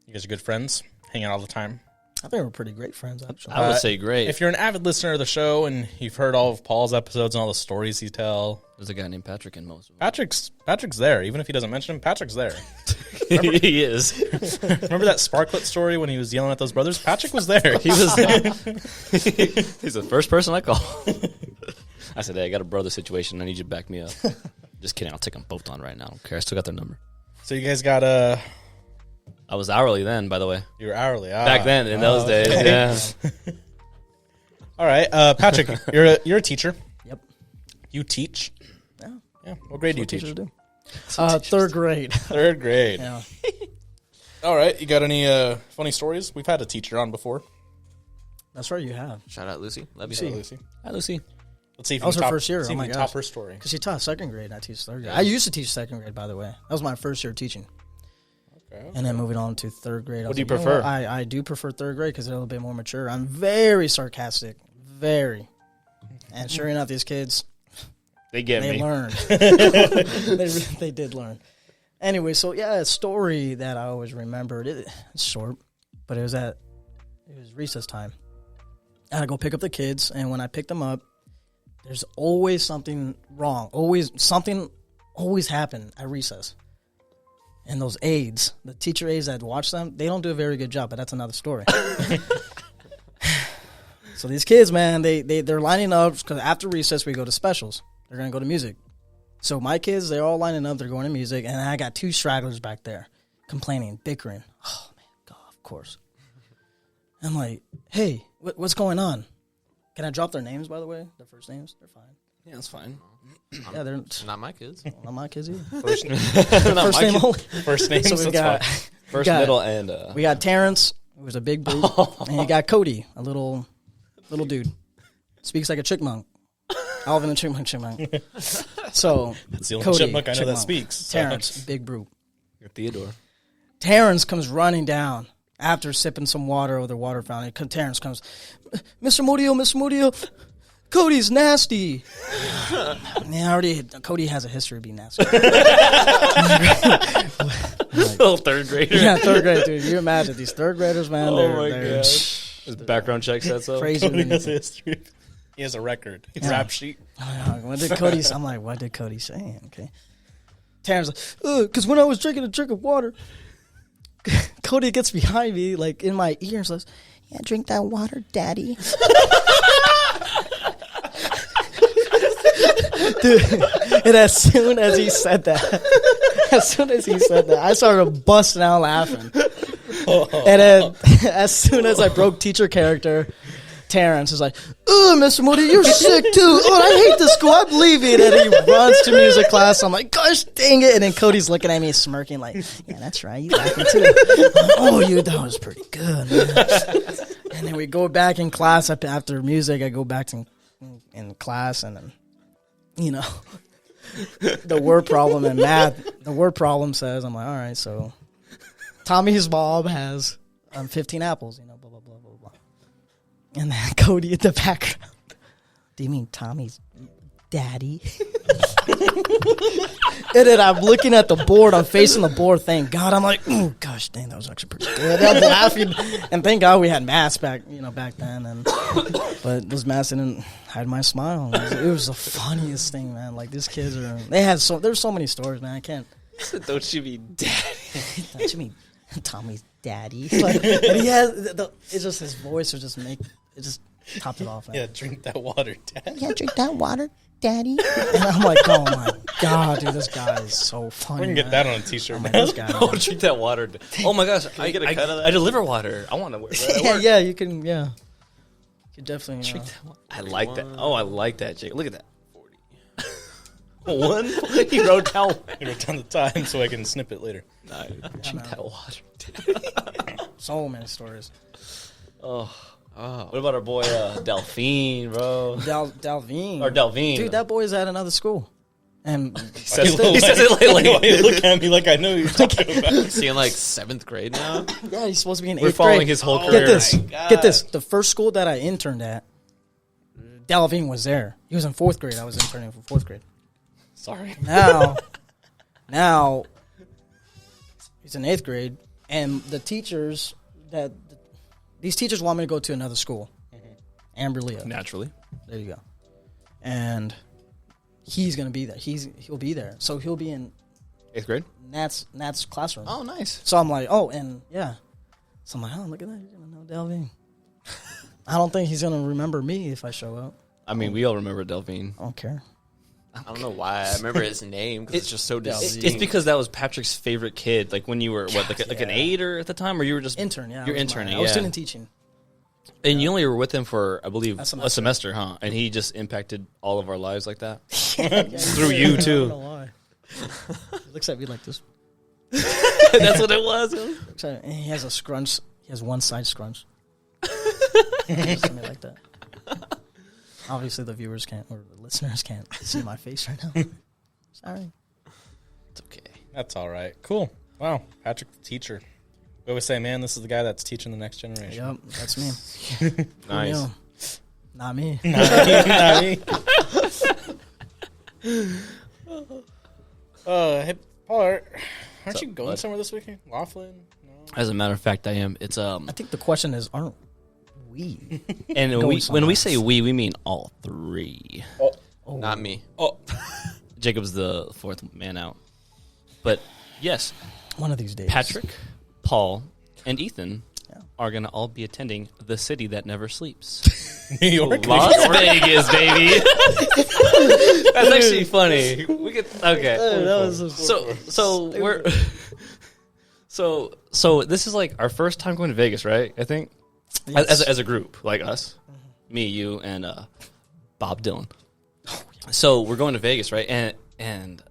you guys are good friends, hang out all the time. I think we're pretty great friends, actually. I would say great. If you're an avid listener of the show and you've heard all of Paul's episodes and all the stories he tell, There's a guy named Patrick in most of them. Patrick's there. Even if he doesn't mention him, Patrick's there. He is. Remember that Sparklet story when he was yelling at those brothers? Patrick was there. He was. He's the first person I call. I said, "Hey, I got a brother situation. I need you to back me up." Just kidding. I'll take them both on right now. I don't care. I still got their number. So you guys got I was hourly then, by the way. you were hourly Back then, in those days, okay. yeah. All right, Patrick, you're a teacher. Yep. You teach. Yeah. Yeah. What grade do you Teachers teach? do. Third grade. Third grade. Yeah. All right. You got any funny stories? We've had a teacher on before. That's right, you have. Shout out Lucy. Love you. Lucy. Lucy. Hi, Lucy. Let's see if That was you her top, first year. See Oh if my you can gosh. top her story. Because she taught second grade, I teach third grade. I used to teach second grade, by the way. That was my first year teaching. Okay. And then moving on to third grade. I was do you like, know prefer? what? I do prefer third grade because they're a little bit more mature. I'm very sarcastic. Very. And sure enough, these kids, They get they me. learned. they did learn. Anyway, so yeah, a story that I always remembered. It's short, but it was recess time. I had to go pick up the kids, and when I picked them up, there's always something wrong. Something happened at recess. And those aides, the teacher aides that watch them, they don't do a very good job, but that's another story. So these kids, man, they're lining up because after recess we go to specials. They're going to go to music. So my kids, they're all lining up. They're going to music. And I got 2 stragglers back there complaining, bickering. Oh, man, God, of course. I'm like, hey, what's going on? Can I drop their names, by the way? Their first names? They're fine. Yeah, that's fine. Yeah, they're Not my kids. not my kids either. First, First name only. first names. So we that's got, fine. First, got- middle, and we got Terrence, who was a big brute. And you got Cody, a little little dude, speaks like a chipmunk. Alvin and Chipmunk. So It's the only Cody, chipmunk I know that chipmunk. speaks. So. Terrence, big brute. You're Theodore. Terrence comes running down after sipping some water over the water fountain. Terrence comes, Mr. Murillo, Cody's nasty. Cody has a history of being nasty. Little third grader. Yeah, third grade, dude. You imagine these third graders, man. They're His background check said so. crazy. Cody has a history. He has a record. His rap sheet. What did Cody say? I'm like, what did Cody say? Okay. Terrence like, because when I was drinking a drink of water, Cody gets behind me, like in my ear, and says, "Yeah, drink that water, daddy." Dude, and as soon as he said that, I started busting out laughing. And then, as soon as I broke teacher character, Terrence is like, "Oh, Mr. Moody, you're sick too. Oh, I hate this school. I'm leaving." And he runs to music class. I'm like, "Gosh, dang it!" And then Cody's looking at me, smirking, like, "Yeah, that's right. You laughing too." "Oh, that was pretty good, man." And then we go back in class after music. I go back in class, and then, the word problem in math. The word problem says, I'm like, all right, so Tommy's mom has 15 apples. Blah blah blah blah blah. And then Cody in the background. Do you mean Tommy's daddy? And then I'm looking at the board. I'm facing the board. Thank God. I'm like, oh gosh, dang, that was actually pretty good. I'm laughing, and thank God we had masks back then. But those masks didn't hide my smile. It was the funniest thing, man. Like these kids there's so many stories, man. I can't. Don't you be daddy? Don't you mean Tommy's daddy? Like, and he has it's just his voice just topped it off. Man. Yeah, drink that water, Dad. Yeah, drink that water, daddy. And I'm like, oh my God, dude, this guy is so funny. We can get that on a t-shirt, man. man. This guy, Oh, drink that water. Oh my gosh, I get a cut of that? I deliver water. I want to wear that. yeah, you can, yeah. You could definitely, Drink that water. I like that. Oh, I like that, Jake. Look at that. 1. He wrote down. I wrote down the time so I can snip it later. No, drink that water. so many stories. Oh. What about our boy Delphine, bro? Delvine. Or Delvine. Dude, that boy's at another school. And He says it like Why you look at me like I know who you're talking about? Is he in like 7th grade now? yeah, he's supposed to be in 8th we're grade. following his whole Get career. this. Get this. The first school that I interned at, Delvine was there. He was in 4th grade. I was interning for 4th grade. Sorry. Now he's in 8th grade, and the teachers these teachers want me to go to another school, Amber Leo. Naturally. There you go. And he's gonna be there. He'll be there, so he'll be in 8th grade? Nat's classroom. Oh, nice. So I'm like, oh, and yeah. So I'm like, oh, look at that. You're gonna know Delvine. I don't think he's gonna remember me if I show up. I mean, we all remember Delphine. I don't care. I don't know why. I remember his name because it's just so distinct. It's because that was Patrick's favorite kid. Like when you were like an 8 or at the time, or you were just Intern, yeah. You're interning. I was yeah. student teaching. And you only were with him for, I believe, A a semester, huh? And he just impacted all of our lives like that. Through you, too. I don't know why. He looks at me like this. That's what it was. And he has a scrunch. He has one side scrunch. He looks at me like that. Obviously, the viewers can't, or the listeners can't see my face right now. Sorry. It's okay. That's all right. Cool. Wow. Patrick, the teacher. We always say, man, this is the guy that's teaching the next generation. Yep, that's me. Nice. Who knew? Not me. Not me. Hey, Paul, aren't you going somewhere this weekend? Laughlin? No. As a matter of fact, I am. It's I think the question is, aren't we? and Going when somewhere. we say we mean all 3. Oh. Not me. Oh, Jacob's the 4th man out. But yes, One of these days. Patrick, Paul, and Ethan Yeah. are going to all be attending the city that never sleeps. New York. Las Vegas, baby. That's actually funny. We could okay. So we're so this is like our first time going to Vegas, right? I think Yes. as a group, like us, me, you, and Bob Dylan. So we're going to Vegas, right? And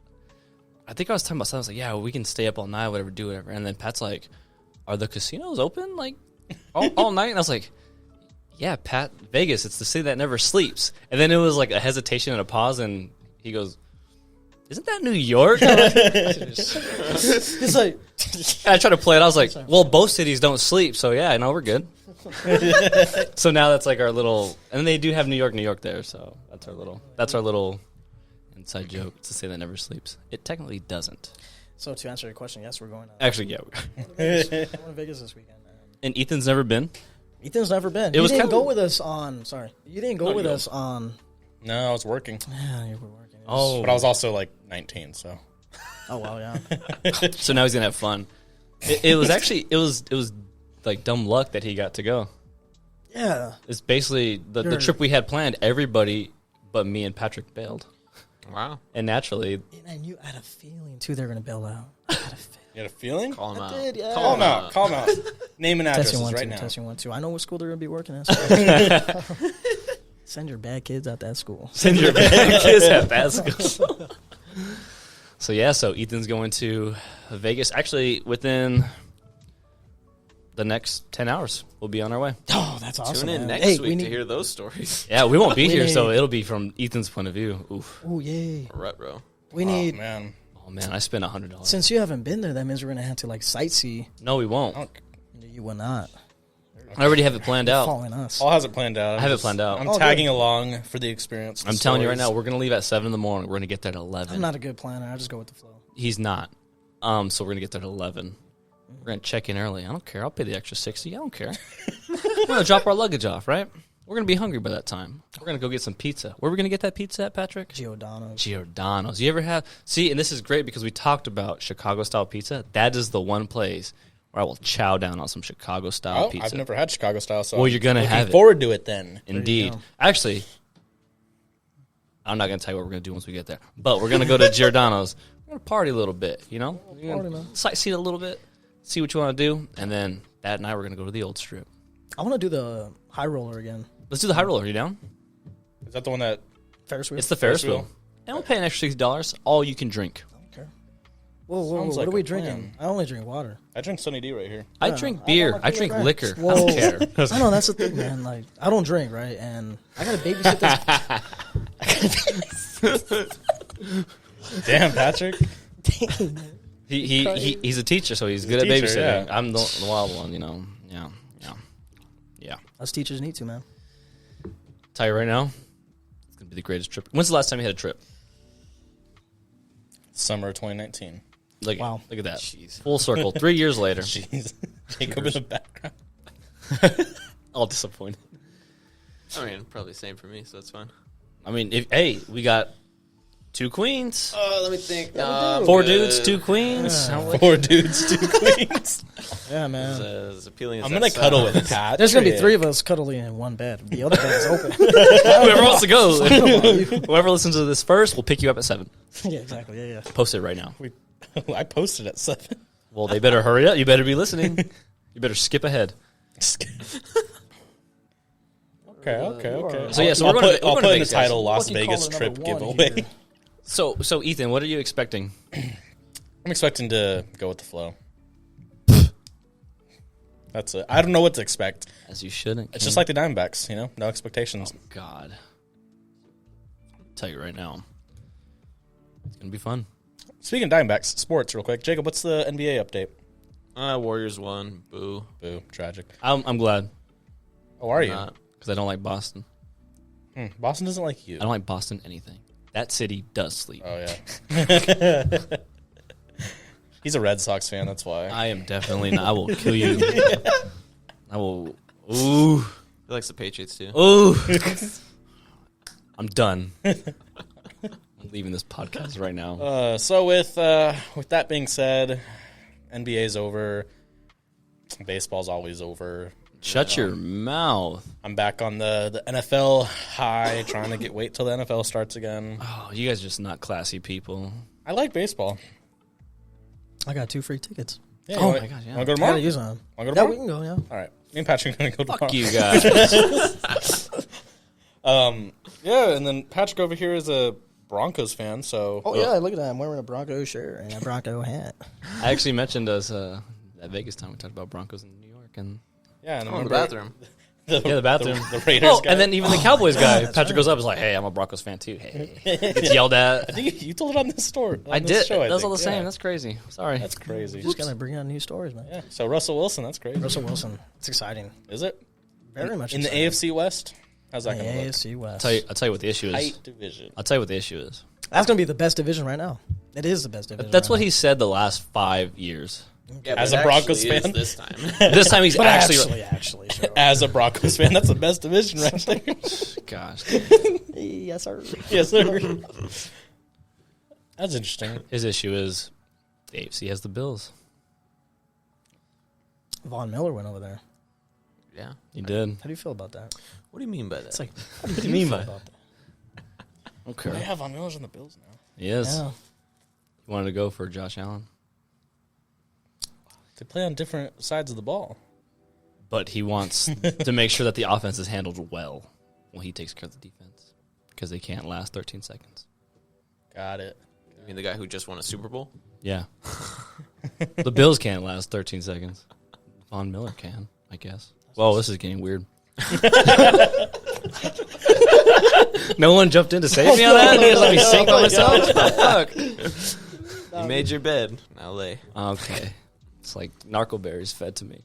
I think I was talking about something. I was like, yeah, we can stay up all night, whatever, do whatever. And then Pat's like, are the casinos open like all night? And I was like, yeah, Pat, Vegas, it's the city that never sleeps. And then it was like a hesitation and a pause, and he goes, isn't that New York? It's like, I tried to play it. I was like, well, both cities don't sleep, so yeah, no, we're good. So now that's like our little, and they do have New York there, so that's our little inside joke. It's the city that never sleeps. It technically doesn't. so to answer your question, yes, we're going to Actually, yeah. Vegas. We're going to Vegas this weekend. And Ethan's never been. Ethan's never been. It was you didn't kinda- go with us on. Sorry, you didn't go with us on. No, I was working, Yeah, you were working. but I was also like 19. So Oh wow, yeah. So now he's gonna have fun. It was actually it was like dumb luck that he got to go. Yeah. It's basically the trip we had planned. Everybody but me and Patrick bailed, Wow. and naturally, And I knew I had a feeling too they're gonna bail out. I had a feeling. you had a feeling? Call him out. did, yeah. Call them out. Call them out. Name and addresses Testing 1 right 2. now. Testing 1 2. I know what school they're gonna be working at. So send your bad kids out that school. send your bad kids at that school. So yeah, so Ethan's going to Vegas. Actually, within the next 10 hours, we'll be on our way. Oh, that's awesome. Tune in man. next Hey, week we to hear those stories. Yeah, we won't be We here, so need- it'll be from Ethan's point of view. Oof. Oh yay. Rut, bro. We Oh, need. man. Oh man, I spent $100. Since you haven't been there, that means we're gonna have to like sightsee. No, we won't. You will not. I already have it planned out. Following us. All has it planned out. I have it planned out. I'm Oh, tagging along for the experience. I'm telling you right now, we're gonna leave at 7 in the morning. We're gonna get there at 11. I'm not a good planner. I just go with the flow. He's not. So we're gonna get there at 11. We're gonna check in early. I don't care. I'll pay the extra 60. I don't care. We're gonna drop our luggage off, right? We're gonna be hungry by that time. We're gonna go get some pizza. Where are we gonna get that pizza at, Patrick? Giordano's. Giordano's. You ever have? See, and this is great because we talked about Chicago style pizza. That is the one place where I will chow down on some Chicago style Oh, pizza. I've never had Chicago style, so Well, you're gonna looking have it. forward to it then. Indeed. go. Actually, I'm not going to tell you what we're going to do once we get there. But we're going to go to Giordano's. We're going to party a little bit, you know? We're Party, gonna man. sightsee a little bit, see what you want to do. And then that night, we're going to go to the old strip. I want to do the high roller again. Let's do the high roller. Are you down? Is that the one that? Ferris wheel. It's the Ferris Ferris wheel. And we'll pay an extra $60. All you can drink. Okay. Whoa, Sounds what like are we a drinking? plan. I only drink water. I drink Sunny D right here. I Yeah, drink I beer. got my I drink favorite liquor. I Whoa. don't care. I know that's the thing, man. Like I don't drink, right? And I gotta babysit this. Damn, Patrick. Dang, man. He's a teacher, so he's good at teacher, babysitting. yeah. I'm the wild one, you know? Yeah. Us teachers need to, man. Tell you right now, it's going to be the greatest trip. When's the last time you had a trip? Summer of 2019. Look, Wow. Look at that. Jeez. Full circle. 3 years later. Jeez, Jacob in the background. All disappointed. I mean, probably same for me, so that's fine. I mean, we got 2 queens. Let me think. 4 dudes, 2 queens. Yeah. 4 dudes, 2 queens. Yeah, man. As appealing as I'm that gonna cuddle sounds. with Pat. There's gonna be 3 of us cuddling in one bed. The other bed is open. Whoever wants to go. Whoever listens to this first, we'll pick you up at 7. Yeah, exactly. Yeah, yeah. Post it right now. I posted at 7. Well, they better hurry up. You better be listening. You better skip ahead. Okay. So, yeah, so I'll we're going put, to I'll we're put going in to the Vegas, title Las Lucky Vegas caller trip number 1 giveaway. here. So Ethan, what are you expecting? I'm expecting to go with the flow. That's it. I don't know what to expect. As you shouldn't. It's just like the Diamondbacks, you know? No expectations. God. I'll tell you right now. It's going to be fun. Speaking of Diamondbacks, sports real quick. Jacob, what's the NBA update? Warriors won. Boo. Boo. Tragic. I'm glad Oh, are you? Not. because I don't like Boston. Boston doesn't like you. I don't like Boston anything. That city does sleep. Oh, yeah. He's a Red Sox fan, that's why. I am definitely not. I will kill you. I will. Ooh. He likes the Patriots too. Ooh. I'm done. I'm leaving this podcast right now. So with that being said, NBA's over. Baseball's always over. Shut your mouth. I'm back on the NFL high, trying to wait till the NFL starts again. Oh, you guys are just not classy people. I like baseball. I got 2 free tickets. Yeah, Oh you my God, yeah. Want to go I tomorrow? gotta use them. Want to go Yeah, tomorrow? we can go. Yeah. All right. Me and Patrick are going to go tomorrow. Fuck you guys. Yeah, and then Patrick over here is a Broncos fan, so... Oh yeah, look at that. I'm wearing a Bronco shirt and a Bronco hat. I actually mentioned us at Vegas time. We talked about Broncos in New York, and Yeah, and Oh, in the remember, bathroom. the bathroom. The Raiders guy. And then even the Cowboys guy, Patrick goes up, is like, "Hey, I'm a Broncos fan too." Hey, gets yelled at. I think you told it on this story. I did. That's all the same. That's crazy. Sorry. That's crazy. Just gotta bring out new stories, man. Yeah. So Russell Wilson, that's crazy. Russell Wilson, it's exciting. Is it? Very much In the exciting. AFC West? How's that The going to look? AFC West. I'll tell you what the issue is. Tight division. I'll tell you what the issue is. That's gonna be the best division right now. It is the best division. That's right what now. he said the last 5 years. Yeah, As but a Broncos actually is fan? this time. This time he's But actually. actually, sure. As a Broncos fan, that's the best division right there. Gosh. Yes, sir. Yes, sir. That's interesting. His issue is the AFC has the Bills. Von Miller went over there. Yeah. He did. How do you feel about that? What do you mean by that? It's like, What do you mean by that? about that? Okay. They have Von Miller's on the Bills now. He is. Yeah. He wanted to go for Josh Allen. They play on different sides of the ball. But he wants to make sure that the offense is handled well while he takes care of the defense. Because they can't last 13 seconds. Got it. You mean the guy who just won a Super Bowl? Yeah. The Bills can't last 13 seconds. Von Miller can, I guess. Whoa, this is getting weird. No one jumped in to save me on that? They just let me sink on myself? What the fuck? You made your bed. Now lay. Okay. It's like narco berries fed to me.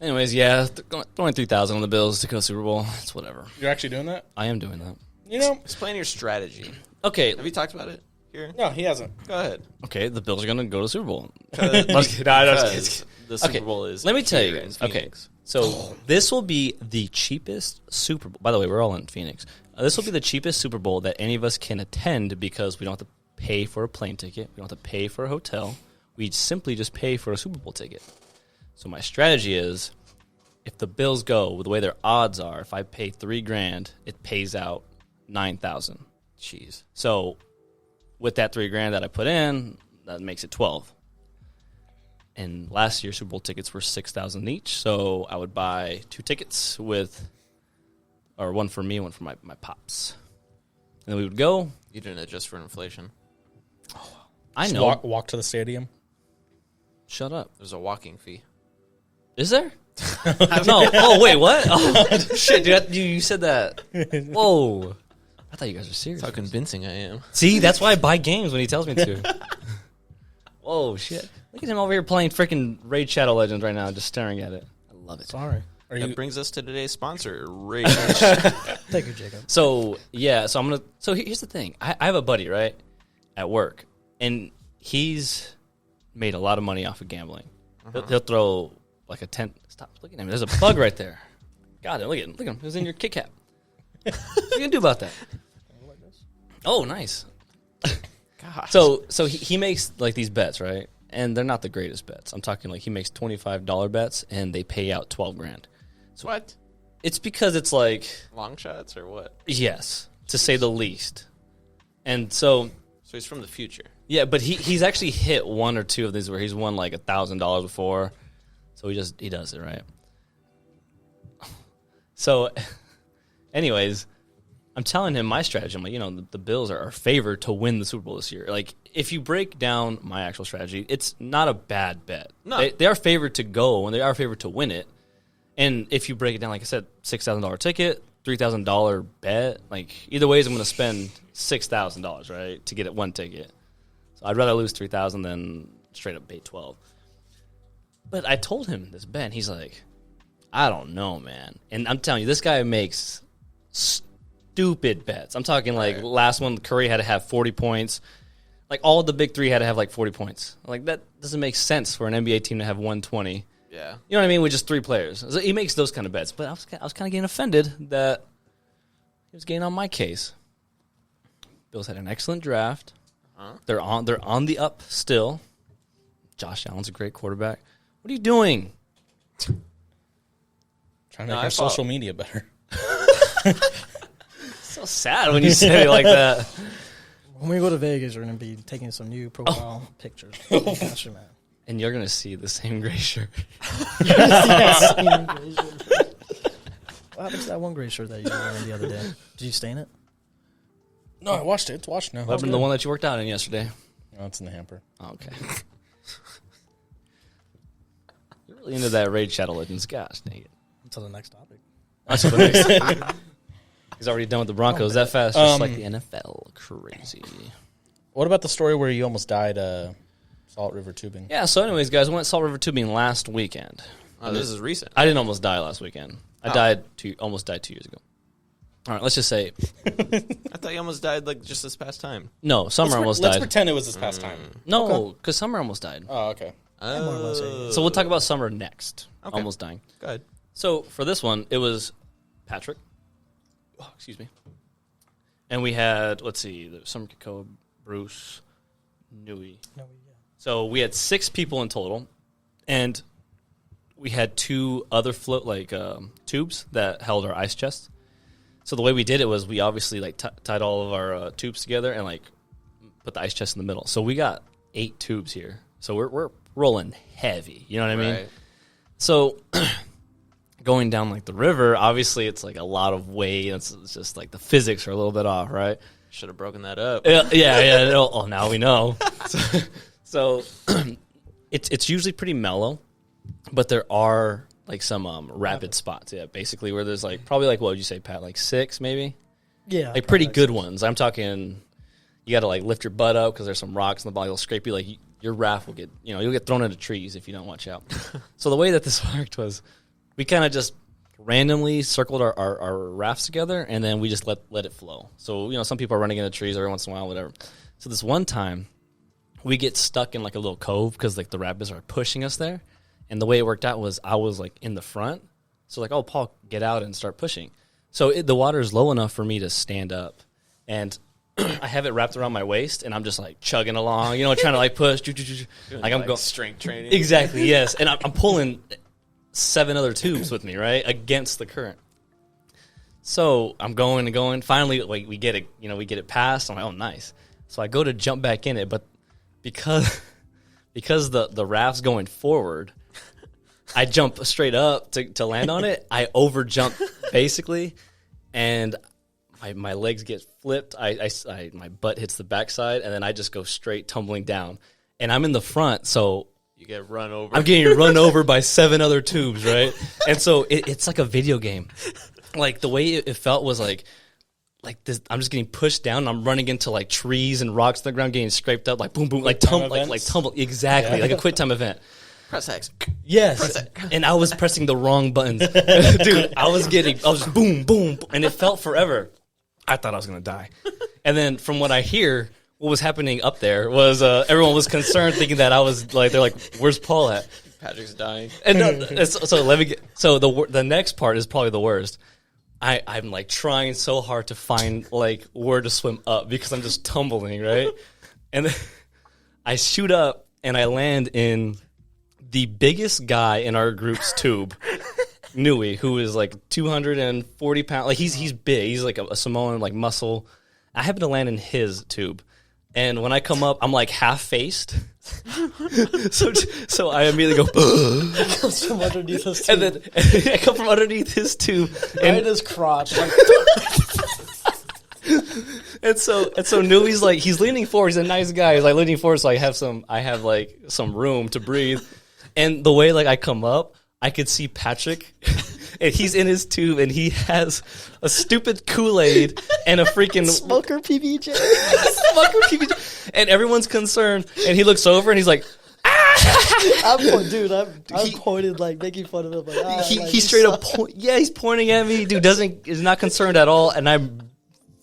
Anyways, yeah, throwing 3,000 on the Bills to go Super Bowl. It's whatever. You're actually doing that? I am doing that. You know? Explain your strategy. Okay. Have you talked about it here? No, he hasn't. Go ahead. Okay, the Bills are going to go to Super Bowl. Because the Super Okay, Bowl is let me tell you here in guys. Okay, Phoenix. so this will be the cheapest Super Bowl. By the way, we're all in Phoenix. This will be the cheapest Super Bowl that any of us can attend because we don't have to pay for a plane ticket. We don't have to pay for a hotel. We simply just pay for a Super Bowl ticket. So my strategy is, if the Bills go with the way their odds are, if I pay $3,000, it pays out $9,000. Jeez. So with that $3,000 that I put in, that makes it 12. And last year Super Bowl tickets were $6,000 each, so I would buy 2 tickets or one for me, one for my pops. And then we would go. You didn't adjust for inflation. I Just know. Walk to the stadium. Shut up. There's a walking fee. Is there? No. Oh, wait, what? Oh, shit, dude. You said that. Whoa. I thought you guys were serious. That's how convincing I am. See, that's why I buy games when he tells me to. Whoa, shit. Look at him over here playing freaking Raid Shadow Legends right now, just staring at it. I love it. Sorry. That brings us to today's sponsor, Rage. Thank you, Jacob. So, yeah, so here's the thing. I have a buddy, right, at work, and he's made a lot of money off of gambling. He'll throw like a 10. Stop looking at me. There's a bug right there. Got it. Look at him. It was in your Kit Kat. What are you going to do about that? Oh, nice. Gosh. So he makes like these bets, right? And they're not the greatest bets. I'm talking like he makes $25 bets and they pay out $12,000. So What? it's because it's like, Long shots or what? yes, to say the least. And so So he's from the future. yeah, but he's actually hit one or two of these where he's won like $1,000 before. So he does it, right? So anyways, I'm telling him my strategy. I'm like, the Bills are favored to win the Super Bowl this year. Like, if you break down my actual strategy, it's not a bad bet. No. They are favored to go, and they are favored to win it. And if you break it down, like I said, $6,000 ticket, $3,000 bet. Like, either ways, I'm going to spend $6,000, right, to get it one ticket. So I'd rather lose $3,000 than straight up pay $12,000. But I told him this bet, and he's like, I don't know, man. And I'm telling you, this guy makes stupid bets. I'm talking like last one, Curry had to have 40 points. Like all the big three had to have like 40 points. Like that doesn't make sense for an NBA team to have 120. Yeah. You know what I mean? With just 3 players. So he makes those kind of bets. But I was kind of getting offended that he was getting on my case. Bills had an excellent draft. They're on the up still. Josh Allen's a great quarterback. What are you doing? Trying to make our social media better. So sad when you say it like that. When we go to Vegas, we're going to be taking some new profile pictures. Gosh, man. And you're going to see the same gray shirt. What happened to that one gray shirt that you were wearing the other day? Did you stain it? No, I watched it. It's washed now. What happened to the one that you worked out in yesterday? Oh, it's in the hamper. Oh, okay. You're really into that Raid Shadow Legends. Gosh, dang it. Until the next topic. Until the next. He's already done with the Broncos that fast, just like the NFL. Crazy. What about the story where you almost died Salt River tubing? Yeah, so anyways, guys, I went Salt River tubing last weekend. Oh, this is recent. I didn't almost die last weekend. I almost died 2 years ago. All right, let's just say. I thought you almost died like just this past time. No, Summer almost Let's died. pretend it was this past time. No, because Summer almost died. Oh, okay. Oh. So we'll talk about Summer next. Okay. Almost dying. Go ahead. So for this one, it was Patrick. Oh, excuse me. And we had, let's see, Summer Kiko, Bruce, Nui. So we had 6 people in total, and we had 2 other tubes that held our ice chest. So the way we did it was we obviously tied all of our tubes together and put the ice chest in the middle. So we got 8 tubes here. So we're rolling heavy. You know what I mean? Right. So going down the river, obviously it's a lot of weight. It's just the physics are a little bit off, right? Should have broken that up. Yeah. Oh, now we know. So it's usually pretty mellow, but there are some rapid spots. Yeah, basically where there's probably what would you say, Pat? 6 maybe? Yeah. Pretty good ones. I'm talking. You got to lift your butt up because there's some rocks in the bottom. It'll scrape you. Your raft will get you'll get thrown into trees if you don't watch out. So the way that this worked was, we kind of just randomly circled our rafts together, and then we just let it flow. So some people are running into trees every once in a while, whatever. So this one time, we get stuck in a little cove because the rapids are pushing us there. And the way it worked out was I was in the front. So oh, Paul, get out and start pushing. So the water is low enough for me to stand up. And I have it wrapped around my waist, and I'm just chugging along, trying to push. I'm going strength training. Exactly, yes. And I'm pulling 7 other tubes with me, right, against the current. So I'm going and going. Finally, we get it. We get it past. I'm oh, nice. So I go to jump back in it, but because the raft's going forward, I jump straight up to land on it. I over jump basically, and my legs get flipped. My butt hits the backside, and then I just go straight tumbling down. And I'm in the front, so you get run over. I'm getting run over by 7 other tubes, right? And so it's like a video game. The way it felt was like this. I'm just getting pushed down. And I'm running into trees and rocks on the ground, getting scraped up, boom, boom, tumble. Exactly, like a quick time event. Press X. Yes, and I was pressing the wrong buttons, dude. I was just boom, boom, and it felt forever. I thought I was gonna die, and then from what I hear, what was happening up there was everyone was concerned, thinking that I was they're "Where's Paul at?" Patrick's dying. And so let me get. So the next part is probably the worst. I'm trying so hard to find where to swim up because I'm just tumbling, right? And then I shoot up and I land in the biggest guy in our group's tube, Nui, who is 240 pounds. He's big. He's a Samoan muscle. I happen to land in his tube, and when I come up, I'm half faced. so I immediately go. Comes from underneath his And tube. then I come from underneath his tube, Right in his crotch. and so Nui's he's leaning forward. He's a nice guy. He's leaning forward, so I have some room to breathe. And the way I come up, I could see Patrick, and he's in his tube, and he has a stupid Kool-Aid and a freaking Smoker PBJ. smoker PBJ, and everyone's concerned. And he looks over, and he's like, I'm pointed making fun of him. he straight up he's pointing at me. Dude is not concerned at all, and I'm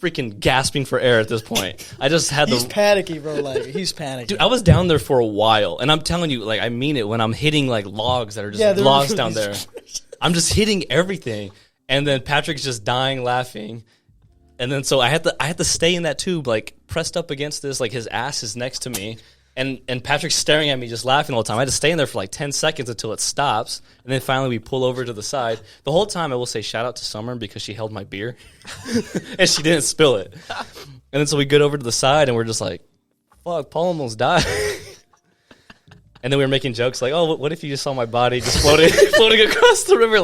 freaking gasping for air at this point. I just had He's panicky, bro. He's panicking. Dude, I was down there for a while, and I'm telling you, I mean it when I'm hitting logs that are just logs down there. I'm just hitting everything, and then Patrick's just dying laughing, and then so I had to stay in that tube pressed up against this, his ass is next to me. And Patrick's staring at me, just laughing all the time. I had to stay in there for 10 seconds until it stops. And then finally we pull over to the side. The whole time I will say shout out to Summer because she held my beer. And she didn't spill it. And then so we get over to the side and we're just fuck, Paul almost died. And then we were making jokes oh, what if you just saw my body just floating across the river?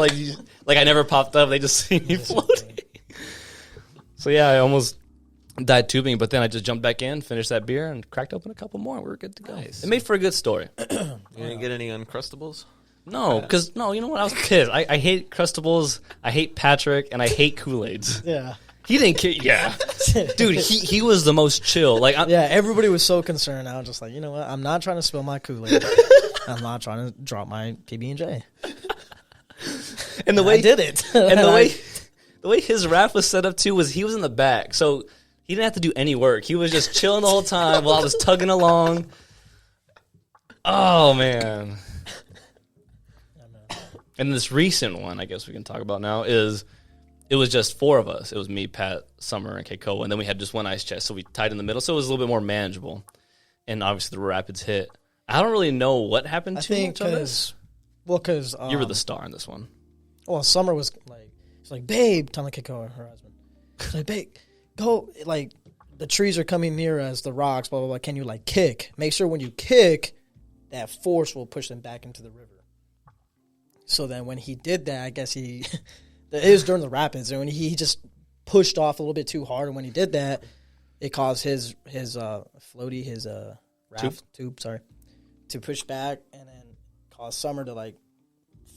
I never popped up. They just see me floating. So yeah, I almost died tubing, but then I just jumped back in, finished that beer, and cracked open a couple more. We were good to go. Nice. It made for a good story. You didn't get any Uncrustables? No, because you know what? I was pissed. I hate Crustables, I hate Patrick, and I hate Kool-Aids. Yeah. He didn't care. Yeah, dude, he was the most chill. Like, yeah, everybody was so concerned. I was just like, you know what? I'm not trying to spill my Kool-Aid. I'm not trying to drop my PB&J. And the way I did it, and the way his rap was set up too was he was in the back, so he didn't have to do any work. He was just chilling the whole time while I was tugging along. Oh man. And this recent one, I guess we can talk about now, is it was just 4 of us. It was me, Pat, Summer, and Keiko, and then we had just one ice chest, so we tied in the middle, so it was a little bit more manageable. And obviously the rapids hit. I don't really know what happened too much on this. Well, because you were the star in this one. Well, Summer was like, she's like, babe, telling Keiko, her husband, she's like, babe, go, like, the trees are coming near us, the rocks, blah, blah, blah. Can you, like, kick? Make sure when you kick, that force will push them back into the river. So then when he did that, I guess it was during the rapids, and when he just pushed off a little bit too hard, and when he did that, it caused his floaty, his raft tube, to push back, and then caused Summer to, like,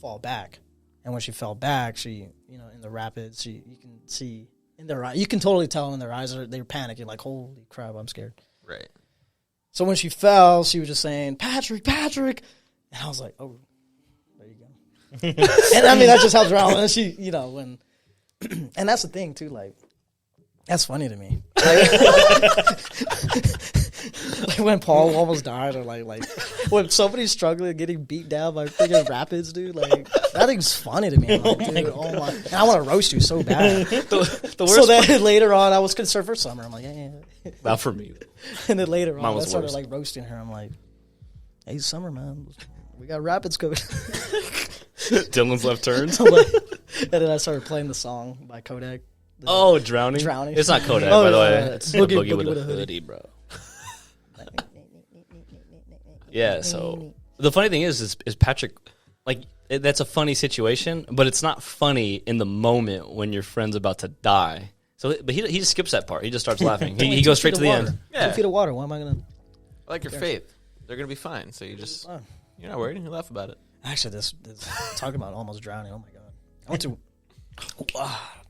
fall back. And when she fell back, she, you know, in the rapids, you can see in their eyes, you can totally tell in their eyes, they're panicking, like, holy crap, I'm scared. Right. So when she fell, she was just saying, Patrick. And I was like, oh, there you go. And I mean, that just helps her out. And she, you know, when, and that's the thing too, like, that's funny to me. Like when Paul almost died, or like when somebody's struggling, getting beat down by freaking rapids, dude. Like that thing's funny to me. I'm like, dude, oh my! And I want to roast you so bad. The worst so then later on, I was concerned for Summer. I'm like, yeah. Not for me. And then later on, I started worse. like roasting her. I'm like, hey, Summer, man, we got rapids coming. Dylan's left turns. And then I started playing the song by Kodak. Oh, Drowning? It's not Kodak, by the way. It's Boogie with a hoodie, bro. Yeah, so the funny thing is Patrick, like, that's a funny situation, but it's not funny in the moment when your friend's about to die. So, but he just skips that part. He just starts laughing. He goes straight to the end. Yeah. 2 feet of water. Why am I gonna? I like your faith. They're gonna be fine. So you're not worried. You laugh about it. Actually, this talking about almost drowning. Oh my god! I went to.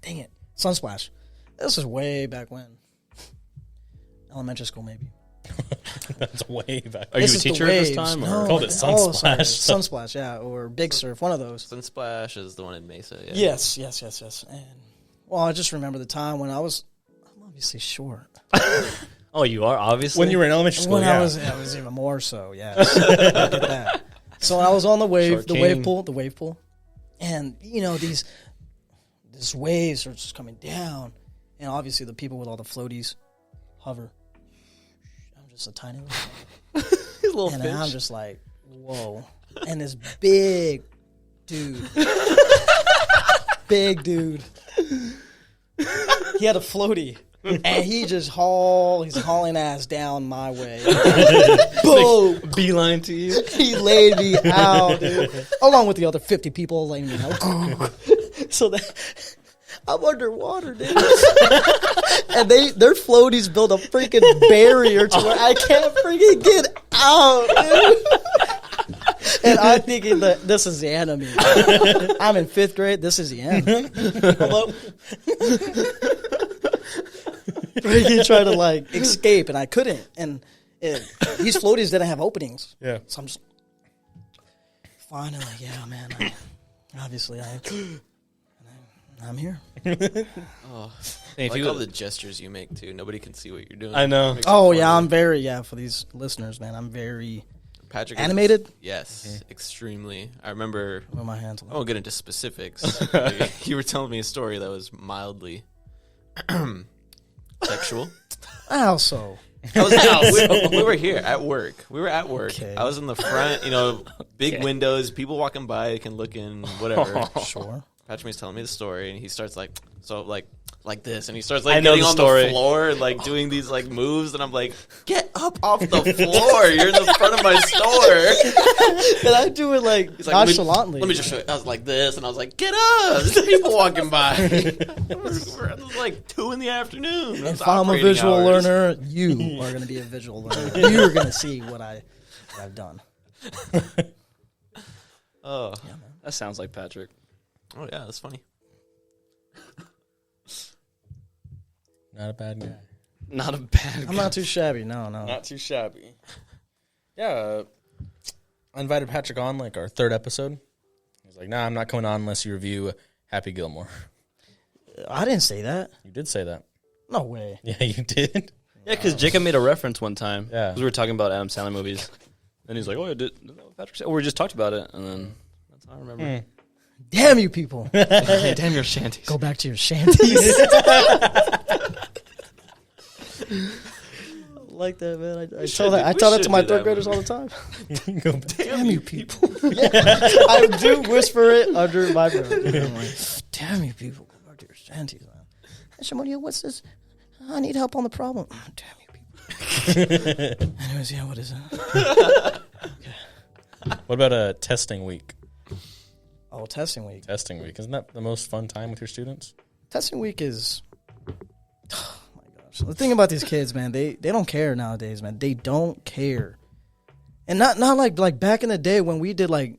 Dang it! Sunsplash. This is way back when. Elementary school, maybe. That's way back. Are you a teacher at this time? No, Called it Sunsplash. Sunsplash, yeah, or Big Surf, one of those. Sunsplash is the one in Mesa. Yeah. Yes. And well, I just remember the time when I'm obviously short. Oh, you are, obviously? When you were in elementary school, When yeah. I was even more so. Yes. Look at that. So when I was on the wave pool, and you know these waves are just coming down, and obviously the people with all the floaties hover. I'm just a tiny little, and I'm just like, whoa! And this big dude, he had a floaty. And he just he's hauling ass down my way. Boom! Beeline to you. He laid me out, dude. Along with the other 50 people laying me out. So that I'm underwater, dude. And their floaties build a freaking barrier to where I can't freaking get out, dude. And I'm thinking that this is the enemy. I'm in 5th grade. This is the end. Hello? He tried to like escape, and I couldn't. And these floaties didn't have openings. Yeah. So I'm just finally, yeah, man. I'm here. Oh, I like all the gestures you make too. Nobody can see what you're doing. I know. Oh yeah, I'm very for these listeners, man. I'm very Patrick animated. Yes, extremely. I remember. With my hands. I won't get into specifics. You were telling me a story that was mildly sexual. How so? We were here at work. We were at work. Okay. I was in the front, big windows. People walking by can look in, whatever. Sure. Patrick was telling me the story, and he starts like this, and he starts I know getting the on story. the floor and like doing these like moves, and I'm like, get up off the floor! You're in the front of my store. And I do it like He's like, nonchalantly. Let me just show you. I was like this, and I was like, get up! There's people walking by. It was like 2 in the afternoon. If I'm a visual learner, you are going to be a visual learner. You're going to see what I've done. Oh, That sounds like Patrick. oh yeah, that's funny. Not a bad guy. Not a bad. I'm not too shabby. No. Not too shabby. Yeah, I invited Patrick on like our 3rd episode. He's like, "Nah, I'm not coming on unless you review Happy Gilmore." I didn't say that. You did say that. No way. Yeah, you did. Yeah, because Jacob made a reference one time. Yeah. 'Cause we were talking about Adam Sandler movies. And he's like, oh, did Patrick say? Oh, we just talked about it. And then that's how I remember. Damn you people. Damn your shanties. Go back to your shanties. Like that, man. I tell that to my 3rd graders all the time. Damn you people. Yeah, I do whisper it under my breath. I'm like, damn you people. Go back to your shanties, man. Hey, Shamonia, what's this? I need help on the problem. Damn you people. Anyways, yeah, what is it? What about a testing week? Oh, testing week. Testing week. Isn't that the most fun time with your students? Testing week is... Oh, my gosh. The thing about these kids, man, they don't care nowadays, man. They don't care. And not like back in the day when we did, like,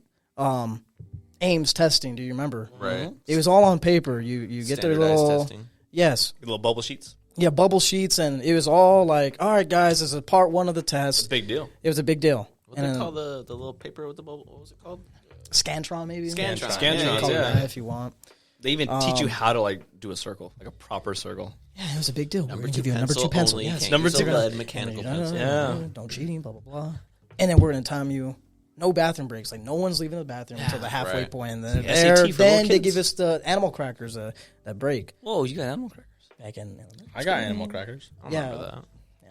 Ames testing. Do you remember? Right. It was all on paper. You get their Standardized little... testing. Yes. Little bubble sheets. Yeah, bubble sheets, and it was all like, all right, guys, this is part 1 of the test. Big deal. It was a big deal. What And they then call the little paper with the bubble? What was it called? Scantron, maybe? Scantron. Scantrons, Call it yeah. that if you want. They even teach you how to, like, do a circle. Like a proper circle. Yeah, it was a big deal. We're Number going to 2 give you a number 2 pencil. only. Yes. Can't Number use 2 a lead mechanical pencil. Yeah. Don't cheating, blah, blah, blah. And then we're going to time you. No bathroom breaks. Like, no one's leaving the bathroom until the halfway right. point. And then, SAT for little then they kids. give us the animal crackers that break. Whoa, you got animal crackers? Back in elementary. I got animal crackers. I don't Yeah. remember that.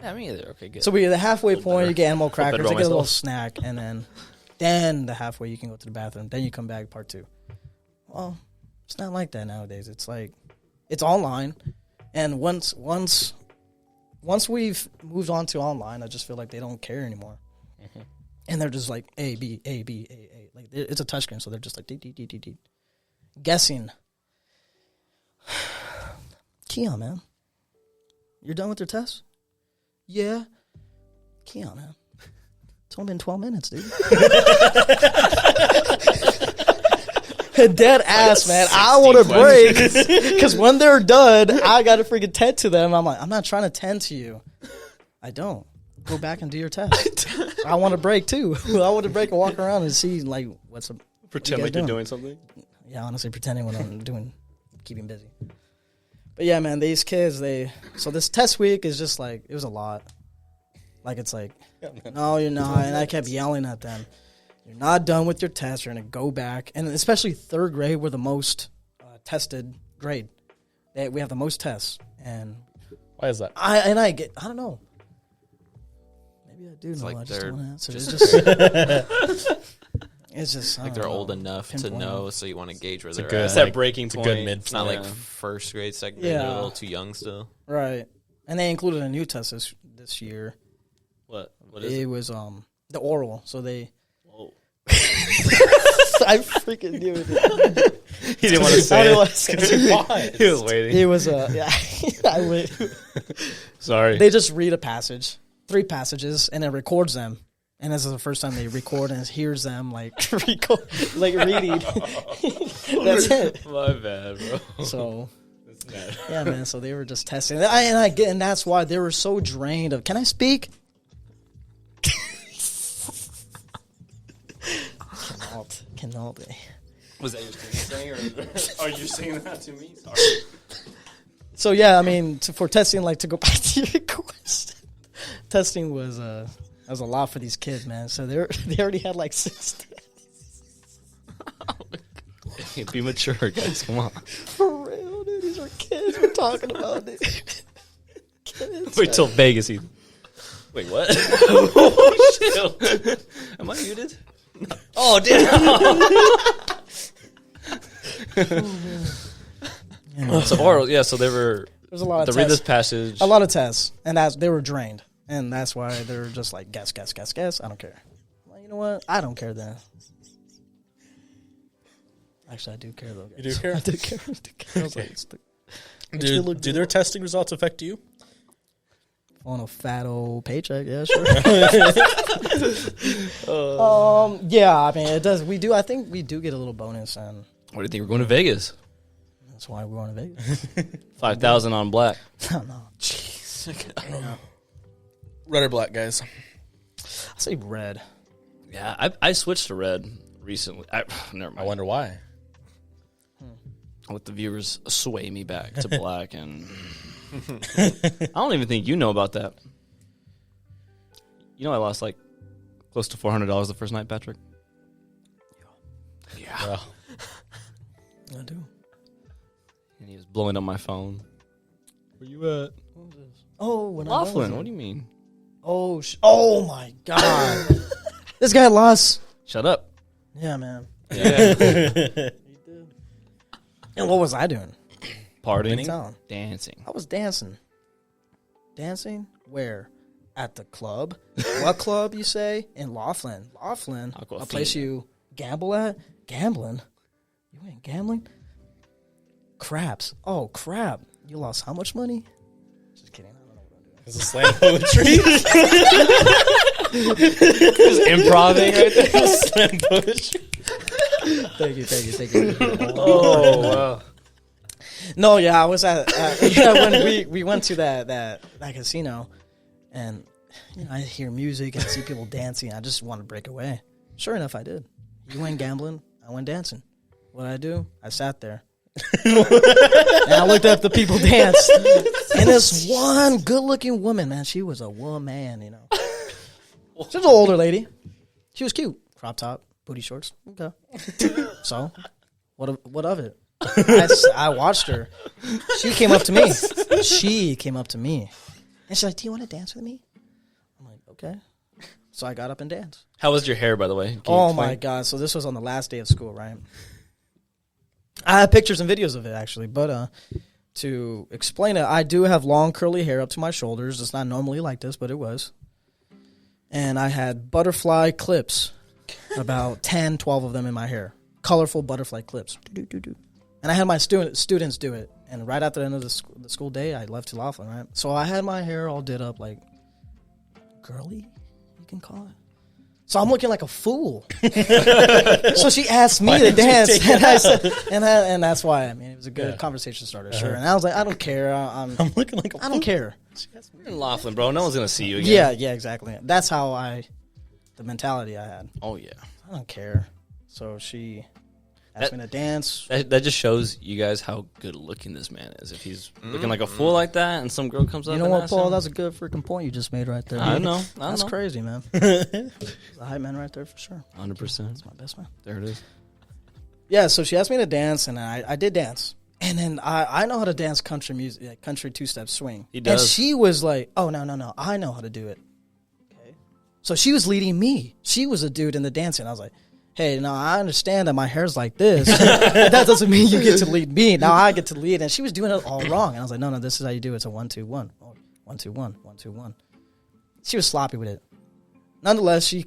Yeah, me either. Okay, good. So we the halfway point, better. you get animal better crackers, about you get a little myself. snack, and then the halfway you can go to the bathroom. Then you come back part 2. Well, it's not like that nowadays. It's like it's online, and once we've moved on to online, I just feel like they don't care anymore, and they're just like A B A B A A. Like it's a touchscreen, so they're just like D D D D D. Guessing. Keon, man. You're done with your test? Yeah. Keon, man. It's only been 12 minutes, dude. Dead ass, man. I want to break. Because when they're done, I got to freaking tend to them. I'm like, I'm not trying to tend to you. I don't. Go back and do your test. I want to break, too. I want to break and walk around and see, like, what's up. Pretend guys like you're doing? doing something. Yeah, honestly, pretending what I'm doing, keeping busy. But yeah, man, these kids, so this test week is just like, it was a lot. Like, it's like, no, you're not. And I kept yelling at them. You're not done with your test. You're going to go back. And especially 3rd grade, we're the most tested grade. We have the most tests. And Why is that? I don't know. Maybe I do know. like I just they're don't answer. just It's just, I Like don't they're know. old enough to Pinpoint. know, so you want to gauge where a they're good- at. It's that like, breaking it's a point. good mid. It's not like Yeah. 1st grade, 2nd grade. They're a little too young still. Right. And they included a new test this year. What? What is It it? was the oral. So they... Whoa. I freaking knew it. He didn't want to I say didn't it. want to say it. He was waiting. It was yeah. I wait. Sorry. They just read a passage, 3 passages, and it records them. And this is the first time they record and hears them like record, like reading. That's it. My bad, bro. So That's bad. yeah, man. So they were just testing, and that's why they were so drained of. Can I speak? Cannot. Was that your saying, or are you saying that to me? Sorry. So yeah, I mean, for testing, like to go back to your question, testing was a lot for these kids, man. So they already had like 6 Hey, be mature, guys. Come on. for real, dude. These are kids we're talking about, dude. Kids. Wait till Vegas. Wait, what? Oh, shit. Am I muted? Oh, damn. So oral, yeah. So they were. There's a lot of To read this tests. passage. A lot of tests, and they were drained, and that's why they're just like guess. I don't care. Well, you know what? I don't care then. Actually, I do care though. Guys. You do care? I do care. I was like, Do their testing results affect you? On a fat old paycheck, yeah, sure. Yeah, I mean, it does. I think we do get a little bonus, and What do you think? We're going to Vegas. that's why we're going to Vegas. 5,000 on black. I don't know. Red or black, guys? I say red. Yeah, I switched to red recently. Never I mind. wonder why. Let the viewers sway me back to black, and I don't even think you know about that. You know, I lost like close to $400 the first night, Patrick. Yeah. Well, I do. And he was blowing up my phone. Where you at? Oh, when Laughlin, what do you mean? Oh my God. This guy lost. Shut up. Yeah, man. Yeah. And what was I doing? Partying, Town. dancing. I was dancing. Dancing? Where? At the club. What club, you say? In Laughlin. Laughlin, a place you gamble at? Gambling? You ain't gambling? Craps. Oh, crap. You lost how much money? Just kidding. I don't know what I'm doing. is it slam poetry? Just improvising right there. Slam poetry. Thank you. Oh, wow. No, yeah, I was at when we went to that casino, and I hear music and see people dancing. I just want to break away. Sure enough, I did. You went gambling, I went dancing. What did I do? I sat there. And I looked up the people dance. And this one good-looking woman, man, she was a woman, She was an older lady. She was cute. Crop top, booty shorts. Okay. So, what of it? I watched her. She came up to me. And she's like, do you want to dance with me? I'm like, okay. So I got up and danced. How was your hair, by the way? Can you Oh, explain? my God. So this was on the last day of school, right? I have pictures and videos of it, actually. But to explain it, I do have long curly hair up to my shoulders. It's not normally like this, but it was. And I had butterfly clips, about 10, 12 of them in my hair. Colorful butterfly clips. And I had my students do it. And right after the end of the school day, I left to Laughlin, right? So I had my hair all did up like girly, you can call it. So I'm looking like a fool. So she asked me to dance, and I said, and that's why. I mean, it was a good conversation starter, sure. And I was like, I don't care. I'm looking like a fool. I don't care. You're in Laughlin, bro. No one's going to see you again. Yeah, exactly. That's how the mentality I had. Oh, yeah. I don't care. So she asked me to dance. That just shows you guys how good looking this man is. If he's looking like a fool like that and some girl comes up You know and what, asks Paul? him, That's a good freaking point you just made right there. I know. That's crazy, man. The hype man right there for sure. 100%. That's my best man. There it is. Yeah, so she asked me to dance, and I did dance. And then I know how to dance country music, like country two-step swing. He does. And she was like, oh, no, I know how to do it. Okay. So she was leading me. She was a dude in the dancing. I was like, hey, now I understand that my hair's like this. But that doesn't mean you get to lead me. Now I get to lead. And she was doing it all wrong. And I was like, no, this is how you do it. It's a 1-2-1. 1-2-1. 1-2-1. She was sloppy with it. Nonetheless, she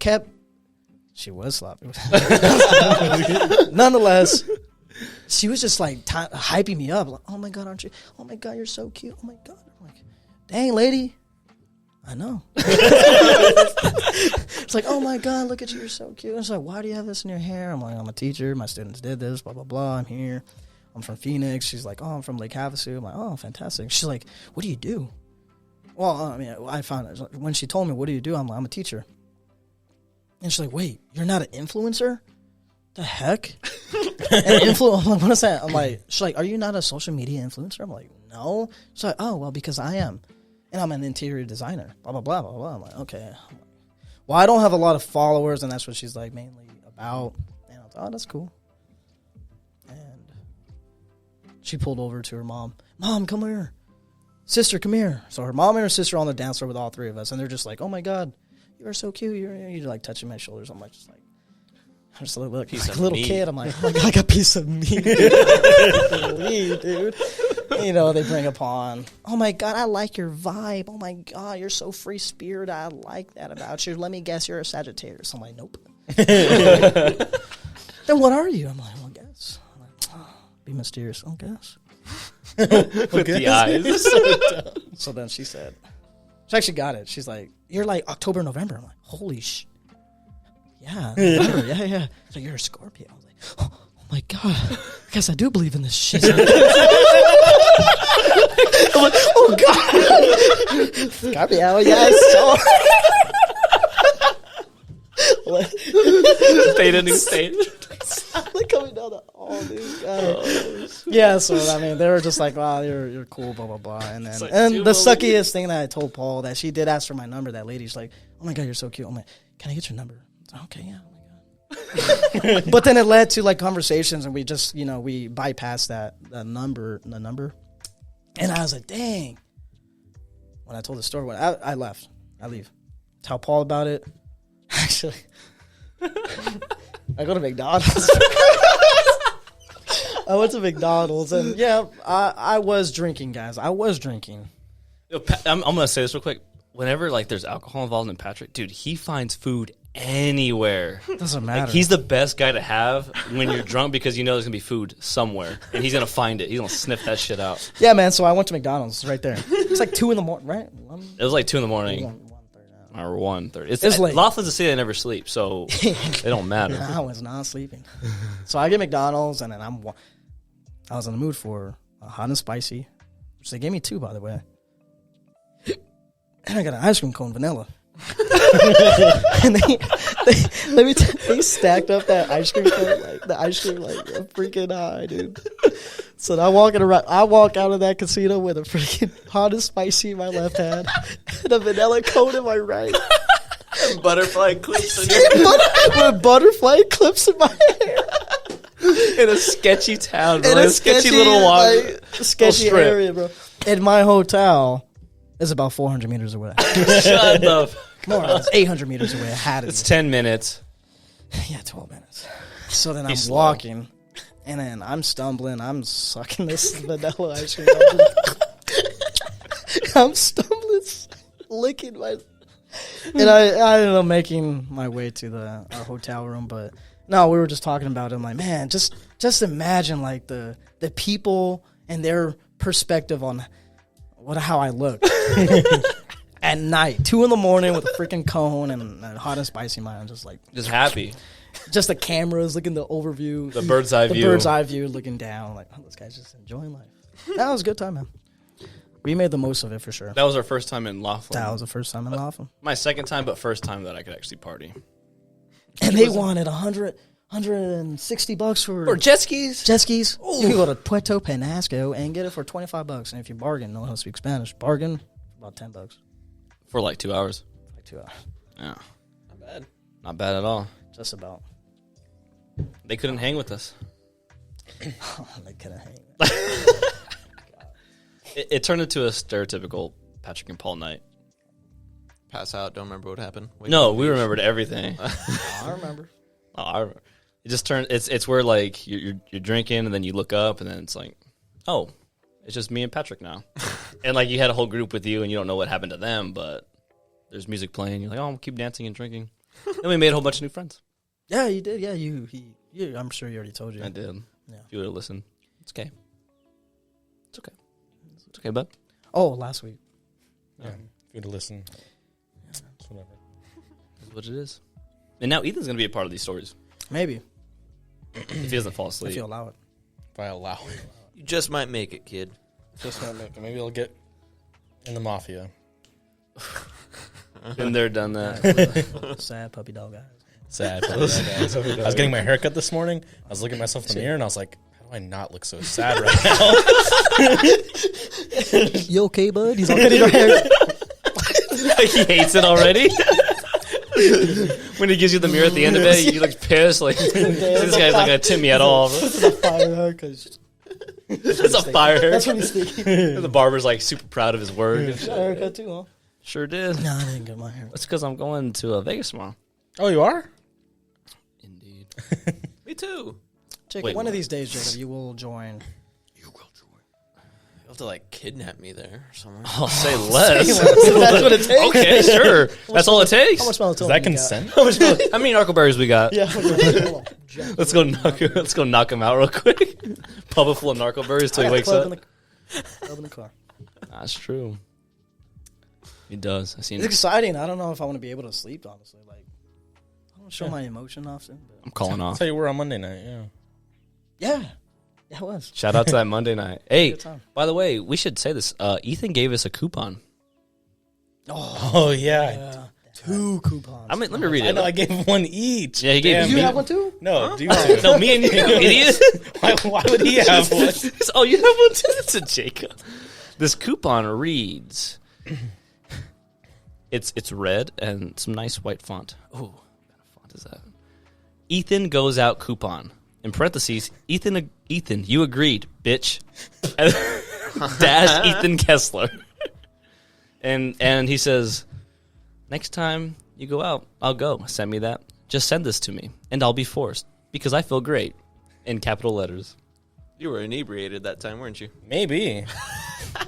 was sloppy with it. Nonetheless, she was just like hyping me up. Like, oh my God, aren't you? Oh my God, you're so cute. Oh my God. I'm like, dang, lady. I know. It's like, oh my God, look at you. You're so cute. And it's like, why do you have this in your hair? I'm like, I'm a teacher. My students did this, blah, blah, blah. I'm here. I'm from Phoenix. She's like, oh, I'm from Lake Havasu. I'm like, oh, fantastic. She's like, what do you do? Well, I mean, I found it. When she told me, what do you do? I'm like, I'm a teacher. And she's like, wait, you're not an influencer? The heck? I'm like, what is that? I'm like, she's like, are you not a social media influencer? I'm like, no. She's like, oh, well, because I am. And I'm an interior designer, blah, blah, blah, blah, blah. I'm like, okay. Well, I don't have a lot of followers, and that's what she's like mainly about. And I was like, oh, that's cool. And she pulled over to her mom. Mom, come here. Sister, come here. So her mom and her sister are on the dance floor with all three of us, and they're just like, oh my God, you are so cute. You're like touching my shoulders. I'm just like a little kid. I'm like, oh my God, like a piece of meat. Dude. You know, they bring upon, oh my God, I like your vibe. Oh my God, you're so free spirit. I like that about you. Let me guess, you're a Sagittarius. I'm like, nope. Then what are you? I'm like, well, guess. I'm like, oh, be mysterious. Oh, guess. With the eyes. So then she said, She actually got it. She's like, you're like October, November. I'm like, holy sh. Yeah, November. Yeah. So you're a Scorpio. I was like, oh my God. I guess I do believe in this shit. I'm like, oh God. Scorpio, yes. Stayed in the state. Like coming down the dude. Yeah, so I mean, they were just like, "Wow, you're cool," blah blah blah. And then, like, and the suckiest thing that I told Paul that she did ask for my number. That lady, she's like, "Oh my God, you're so cute." I'm like, "Can I get your number?" I was like, okay, yeah. Oh my God. But then it led to like conversations, and we just we bypassed the number. And I was like, "Dang!" When I told the story, I left. I leave. Tell Paul about it. Actually, I go to McDonald's. I went to McDonald's, and yeah, I was drinking, guys. I was drinking. I'm gonna say this real quick. Whenever like there's alcohol involved in Patrick, dude, he finds food anywhere. Doesn't matter. Like, he's the best guy to have when you're drunk because you know there's gonna be food somewhere, and he's gonna find it. He's gonna sniff that shit out. Yeah, man. So I went to McDonald's right there. It's like 2 a.m, right? It was like 2 a.m. or 1:30. It's late. Laughlin's a city that never sleep, so it don't matter. I was not sleeping. So I get McDonald's, and then I was in the mood for a hot and spicy, which they gave me 2, by the way. And I got an ice cream cone, vanilla. And they stacked up that ice cream cone, like the ice cream, like a freaking high, dude. So I walk out of that casino with a freaking hot and spicy in my left hand and a vanilla cone in my right. Butterfly clips in your With butterfly clips in my hair. In a sketchy town, bro. In In a sketchy little walk. sketchy strip. area, bro. And my hotel is about 400 meters away. Shut the More or less 800 meters away. I had it. It's 10 minutes. Yeah, 12 minutes. So then I'm He's slow. walking, and then I'm stumbling. I'm sucking this vanilla ice cream. I'm stumbling, licking my... And I ended up making my way to our hotel room, but no, we were just talking about it. I'm like, man, just imagine like the people and their perspective on how I look at night, 2 a.m. with a freaking cone and a hot and spicy mind, just happy. just the cameras looking the overview, The bird's eye view. bird's eye view, looking down, like, oh, this guy's just enjoying life. That was a good time, man. We made the most of it for sure. That was our first time in Laughlin. That was the first time in Laughlin. My second time, but first time that I could actually party. And they wanted $160 for jet skis. jet skis. You can go to Puerto Penasco and get it for $25. And if you bargain, no one else speaks Spanish. Bargain about $10. For like 2 hours. Like 2 hours. Yeah. Not bad. Not bad at all. Just about. They couldn't hang with us. They couldn't hang. It turned into a stereotypical Patrick and Paul night. Pass out. Don't remember what happened. Wake No, up. we remembered everything. I remember. It just turned. It's where like you're drinking and then you look up and then it's like, oh, it's just me and Patrick now. And like you had a whole group with you and you don't know what happened to them, but there's music playing. You're like, oh, I'll keep dancing and drinking. Then we made a whole bunch of new friends. Yeah, you did. Yeah, you. I'm sure he already told you. I did. Yeah. If you would have listened, it's okay. It's okay. It's okay, bud. Oh, last week. Yeah, good to listen. It's whatever. That's what it is. And now Ethan's gonna be a part of these stories Maybe if he doesn't fall asleep. if you allow it. If I allow it. You just might make it, kid. Just want to make it. Maybe I'll get in the mafia. Been there, done that. Sad puppy dog eyes. Sad. I was getting my hair cut this morning. I was looking at myself in the mirror and I was like, how do I not look so sad right now? You okay, bud? He's all getting your hair. He hates it already. When he gives you the mirror at the end of it, he looks pissed. Like this guy's not gonna tip me at all. It's a fire haircut. It's a fire hair. That's what he's thinking. The barber's like super proud of his work. and shit. Got a haircut too, huh? Sure did. No, I didn't get my hair. That's because I'm going to Vegas tomorrow. Oh, you are? Indeed. Me too. Jacob, Wait, one what? of these days, Jacob, you will join. You'll have to like kidnap me there or somewhere. I'll say less. That's what it takes. Okay, sure. That's all it takes. How much melatonin? Is that you consent? How many narco berries we got? got? Yeah. Hold on. Let's go knock him out real quick. Puddle full of narco berries till I he got wakes club up. in the car. That's true. He does. I seen It's it. exciting. I don't know if I want to be able to sleep, honestly. Like, I don't show my emotion often. But I'm calling That's off. how you were on Monday night. Yeah. yeah, it was. Shout out to that Monday night. Hey, Good time. by the way, we should say this. Ethan gave us a coupon. Oh yeah. Yeah. 2 coupons. I mean, let me read I it. know. I gave him one each. Yeah, he gave Damn, you me- have one too? No, do No, me and you, idiot. why would he have one? Oh, you have one too? It's a Jacob. This coupon reads, it's red and some nice white font. Oh, what kind of font is that? Ethan goes out coupon. In parentheses, Ethan, you agreed, bitch. Dash Ethan Kessler. And he says, next time you go out, I'll go. Send me that. Just send this to me, and I'll be forced because I feel great. In capital letters. You were inebriated that time, weren't you? Maybe.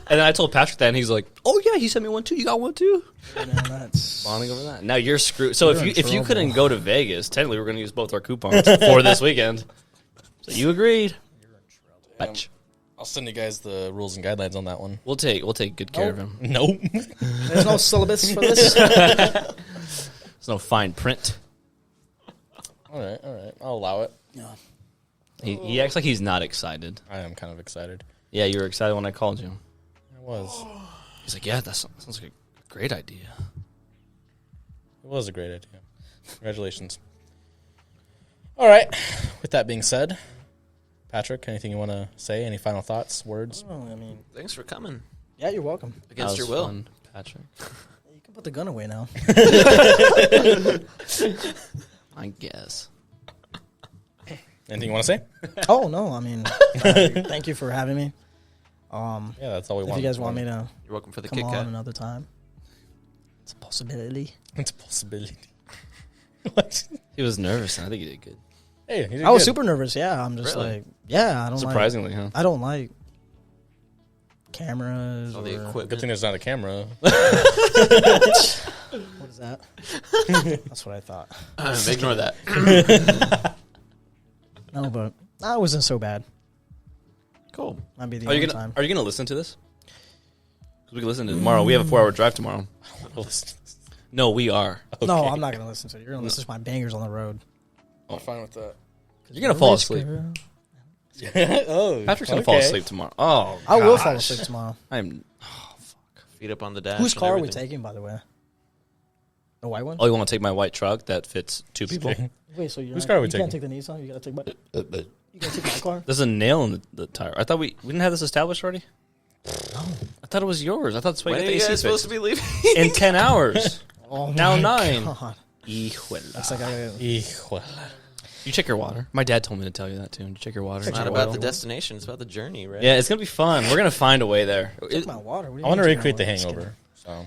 And I told Patrick that, and he's like, "Oh yeah, he sent me one too. You got one too." Man, that's Bonding over that. Now you're screwed. So You're in if you trouble. couldn't go to Vegas, technically we're going to use both our coupons for this weekend. So you agreed. Batch. I'll send you guys the rules and guidelines on that one. We'll take good care of him. Nope. there's no syllabus for this. There's no fine print. all right. I'll allow it. Yeah. He acts like he's not excited. I am kind of excited. Yeah, you were excited when I called you. I was. He's like, yeah, that sounds like a great idea. It was a great idea. Congratulations. All right. With that being said, Patrick, anything you want to say? Any final thoughts, words? Oh, I mean, Thanks for coming. yeah, you're welcome. That Against was your will. fun, Patrick. You can put the gun away now. I guess. Anything you want to say? Oh no, I mean, thank you for having me. Yeah, that's all we If want. you guys want me to You're welcome for the come Kit on Kat. another time, it's a possibility. It's a possibility. What? He was nervous, and I think he did good. Hey, you did I was good. super nervous. Yeah, I'm just Really? like, yeah, I don't Surprisingly, huh? like. I don't like cameras All or the Good equipment. thing there's not a camera. what is that? That's what I thought. Ignore that. No, but that wasn't so bad. Cool. Might be the Are only you time. gonna listen to this? Because we can listen to it tomorrow. We have a 4-hour drive tomorrow. No, we are. No, I'm not gonna listen to it. You're gonna listen to my bangers on the road. I'm fine with that. You're gonna fall Rich asleep. girl. Oh, Patrick's gonna fall asleep tomorrow. Oh, I will gosh. fall asleep tomorrow. I'm. Feet up on the dash. Whose and car are we everything. taking, by the way? The white one? Oh, you want to take my white truck that fits 2 people? Wait, so you're Whose not- car are we you can't taking? take the Nissan? You gotta take my. You gotta take my car? There's a nail in the tire. I thought we didn't have this established already. I thought it was yours. I thought that's why When you are got you the AC guys supposed to fixed. be leaving? In 10 hours. Oh Now my 9. God. Hijuela. Looks like I gotta. Hijuela. You check your water. My dad told me to tell you that too. You check your water. It's not your about oil. the destination. It's about the journey, right? Yeah, it's gonna be fun. We're gonna find a way there. Take my water. What do you I want to mean take my recreate the water? Just hangover. So.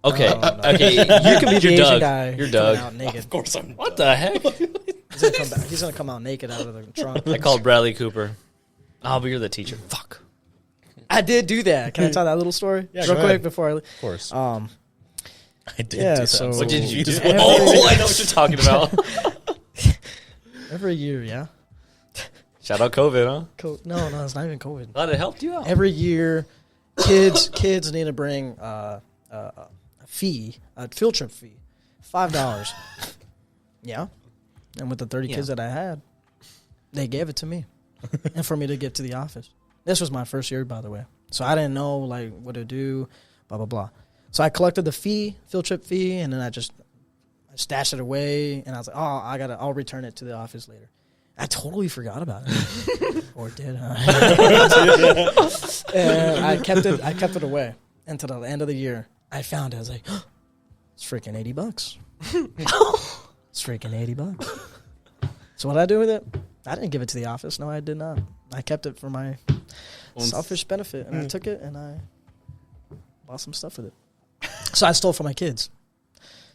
Okay, No, no. okay. You can be the You're Asian Doug. guy. You're coming Doug. Out naked. Of course I'm. What the heck? He's gonna come back. He's gonna come out naked out of the trunk. I called Bradley Cooper. Oh, but you're the teacher. Fuck. I did do that. Can I tell that little story Yeah, real go quick ahead. before I? Of course. Um, I did yeah, do that. so- So What did you do? Every- Oh, I know what you're talking about. every year, yeah. Shout out COVID, huh? No, it's not even COVID. Glad it helped you out. Every year, kids need to bring a fee, a field trip fee, $5. Yeah, and with the 30 kids that I had, they gave it to me, and for me to get to the office. This was my first year, by the way, so I didn't know like what to do, blah blah blah. So I collected the field trip fee, and then I stashed it away, and I was like, I'll return it to the office later. I totally forgot about it, or did I? And I kept it away until the end of the year. I found it. I was like, it's freaking $80. It's freaking $80. So what did I do with it? I didn't give it to the office. No, I did not. I kept it for my selfish benefit, and I took it and I bought some stuff with it. So I stole from my kids.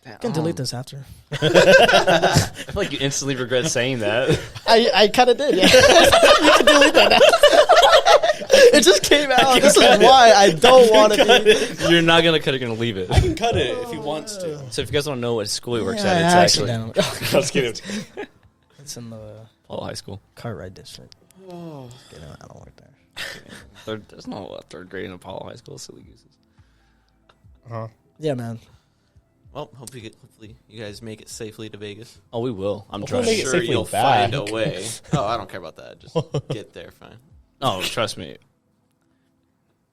You can delete this after. I feel like you instantly regret saying that. I kind of did. Yeah. You can delete that now. It just came out. This is why I don't want to be. You're not gonna cut it. You're gonna leave it. I can cut it if he wants to. So if you guys want to know what school he works Yeah, at, it's I actually accidentally- I was kidding. It's in the Paul High School. Cartwright district. Oh, I don't work there. There's no third grade in Apollo High School. Silly gooses. Yeah, man. Well, hopefully you guys make it safely to Vegas. Oh, we will. I'm Hopefully trying. make it Sure, safely you'll back. find a way. Oh, I don't care about that. Just get there, fine. Oh, trust me.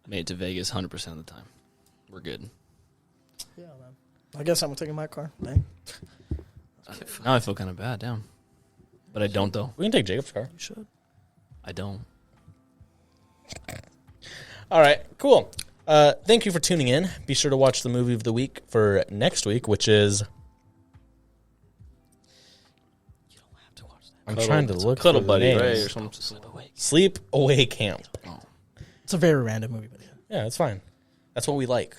Made it to Vegas 100% of the time. We're good. Yeah, man. I guess I'm taking my car. Dang. Now I feel kind of bad, damn. But I don't, though. We can take Jacob's car. You should. I don't. All right, cool. Thank you for tuning in. Be sure to watch the movie of the week for next week, which is... You don't have to watch that. I'm trying to look Cuddle for the Buddy, names. right? Or something. Sleepaway Camp. It's a very random movie, but yeah. Yeah, it's fine. That's what we like.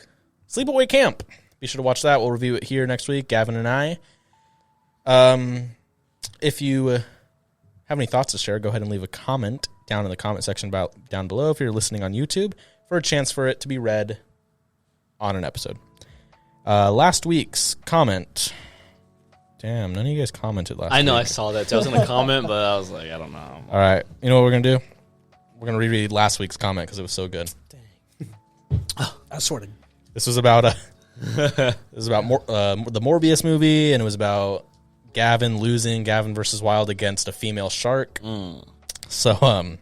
Sleepaway Camp. Be sure to watch that. We'll review it here next week, Gavin and I. If you have any thoughts to share, go ahead and leave a comment down in the comment section down below if you're listening on YouTube for a chance for it to be read on an episode. Last week's comment. Damn, none of you guys commented last week. I know, I saw that. I was going to comment, but I was like, I don't know. All right. You know what we're going to do? We're going to reread last week's comment because it was so good. I sort of. This was about the Morbius movie, and it was about Gavin versus Wild against a female shark. So,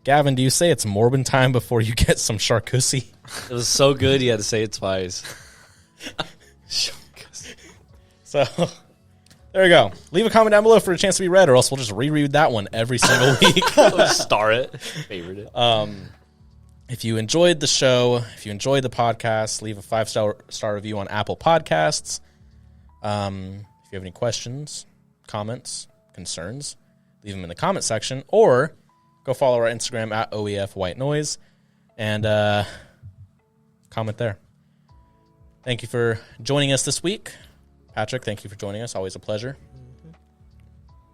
Gavin, do you say it's Morbin time before you get some sharkussy? It was so good, you had to say it twice. So, there we go. Leave a comment down below for a chance to be read, or else we'll just reread that one every single week. Star it. Favorite it. If you enjoyed the show, if you enjoyed the podcast, leave a 5-star review on Apple Podcasts. If you have any questions, comments, concerns, leave them in the comment section, or go follow our Instagram at OEF White Noise and comment there. Thank you for joining us this week. Patrick, thank you for joining us. Always a pleasure.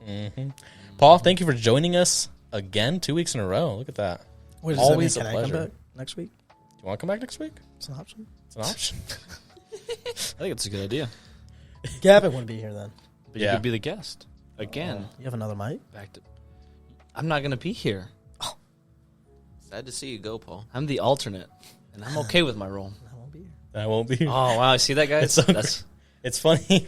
Mm-hmm. Paul, thank you for joining us again 2 weeks in a row. Look at that. What Always does that a mean? Can I pleasure. come back next week? Do you want to come back next week? It's an option. It's an option. I think it's a good idea. Gavin wouldn't be here then. But Yeah. you could be the guest. Again. You have another mic? Back to. I'm not going to be here. Sad to see you go, Paul. I'm the alternate. And I'm okay with my role. I won't be here. I won't be here. Oh, wow. See that, guys? It's so It's funny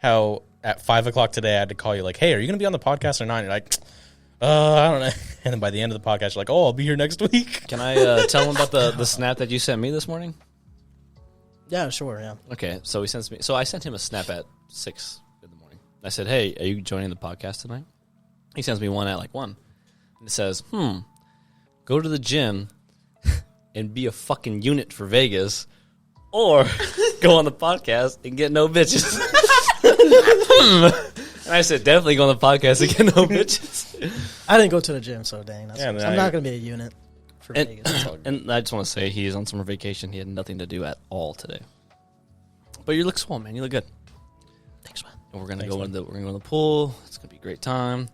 how at 5 o'clock today I had to call you like, hey, are you going to be on the podcast or not? And you're like, I don't know. And then by the end of the podcast, you're like, oh, I'll be here next week. Can I tell him about the snap that you sent me this morning? Yeah, sure, yeah. Okay, so he sends me. So I sent him a snap at 6 in the morning. I said, "Hey, are you joining the podcast tonight?" He sends me one at like 1, and it says, "Go to the gym and be a fucking unit for Vegas, or go on the podcast and get no bitches." And I said, "Definitely go on the podcast and get no bitches." I didn't go to the gym, so dang. That's Yeah, I'm man, not going to be a unit for And, Vegas. and I just want to say he is on summer vacation. He had nothing to do at all today. But you look swole, man. You look good. Thanks, man. And we're gonna go in the pool. It's gonna be a great time.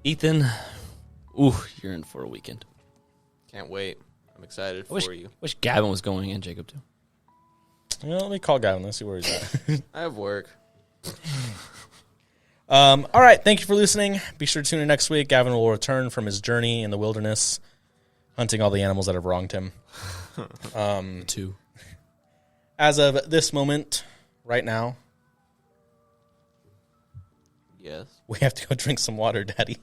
Ethan, you're in for a weekend. Can't wait. I'm excited I for you. wish Gavin was going and Jacob too. Let me call Gavin. Let's see where he's at. I have work. All right. Thank you for listening. Be sure to tune in next week. Gavin will return from his journey in the wilderness, hunting all the animals that have wronged him. 2. As of this moment, right now, Yes. we have to go drink some water, Daddy.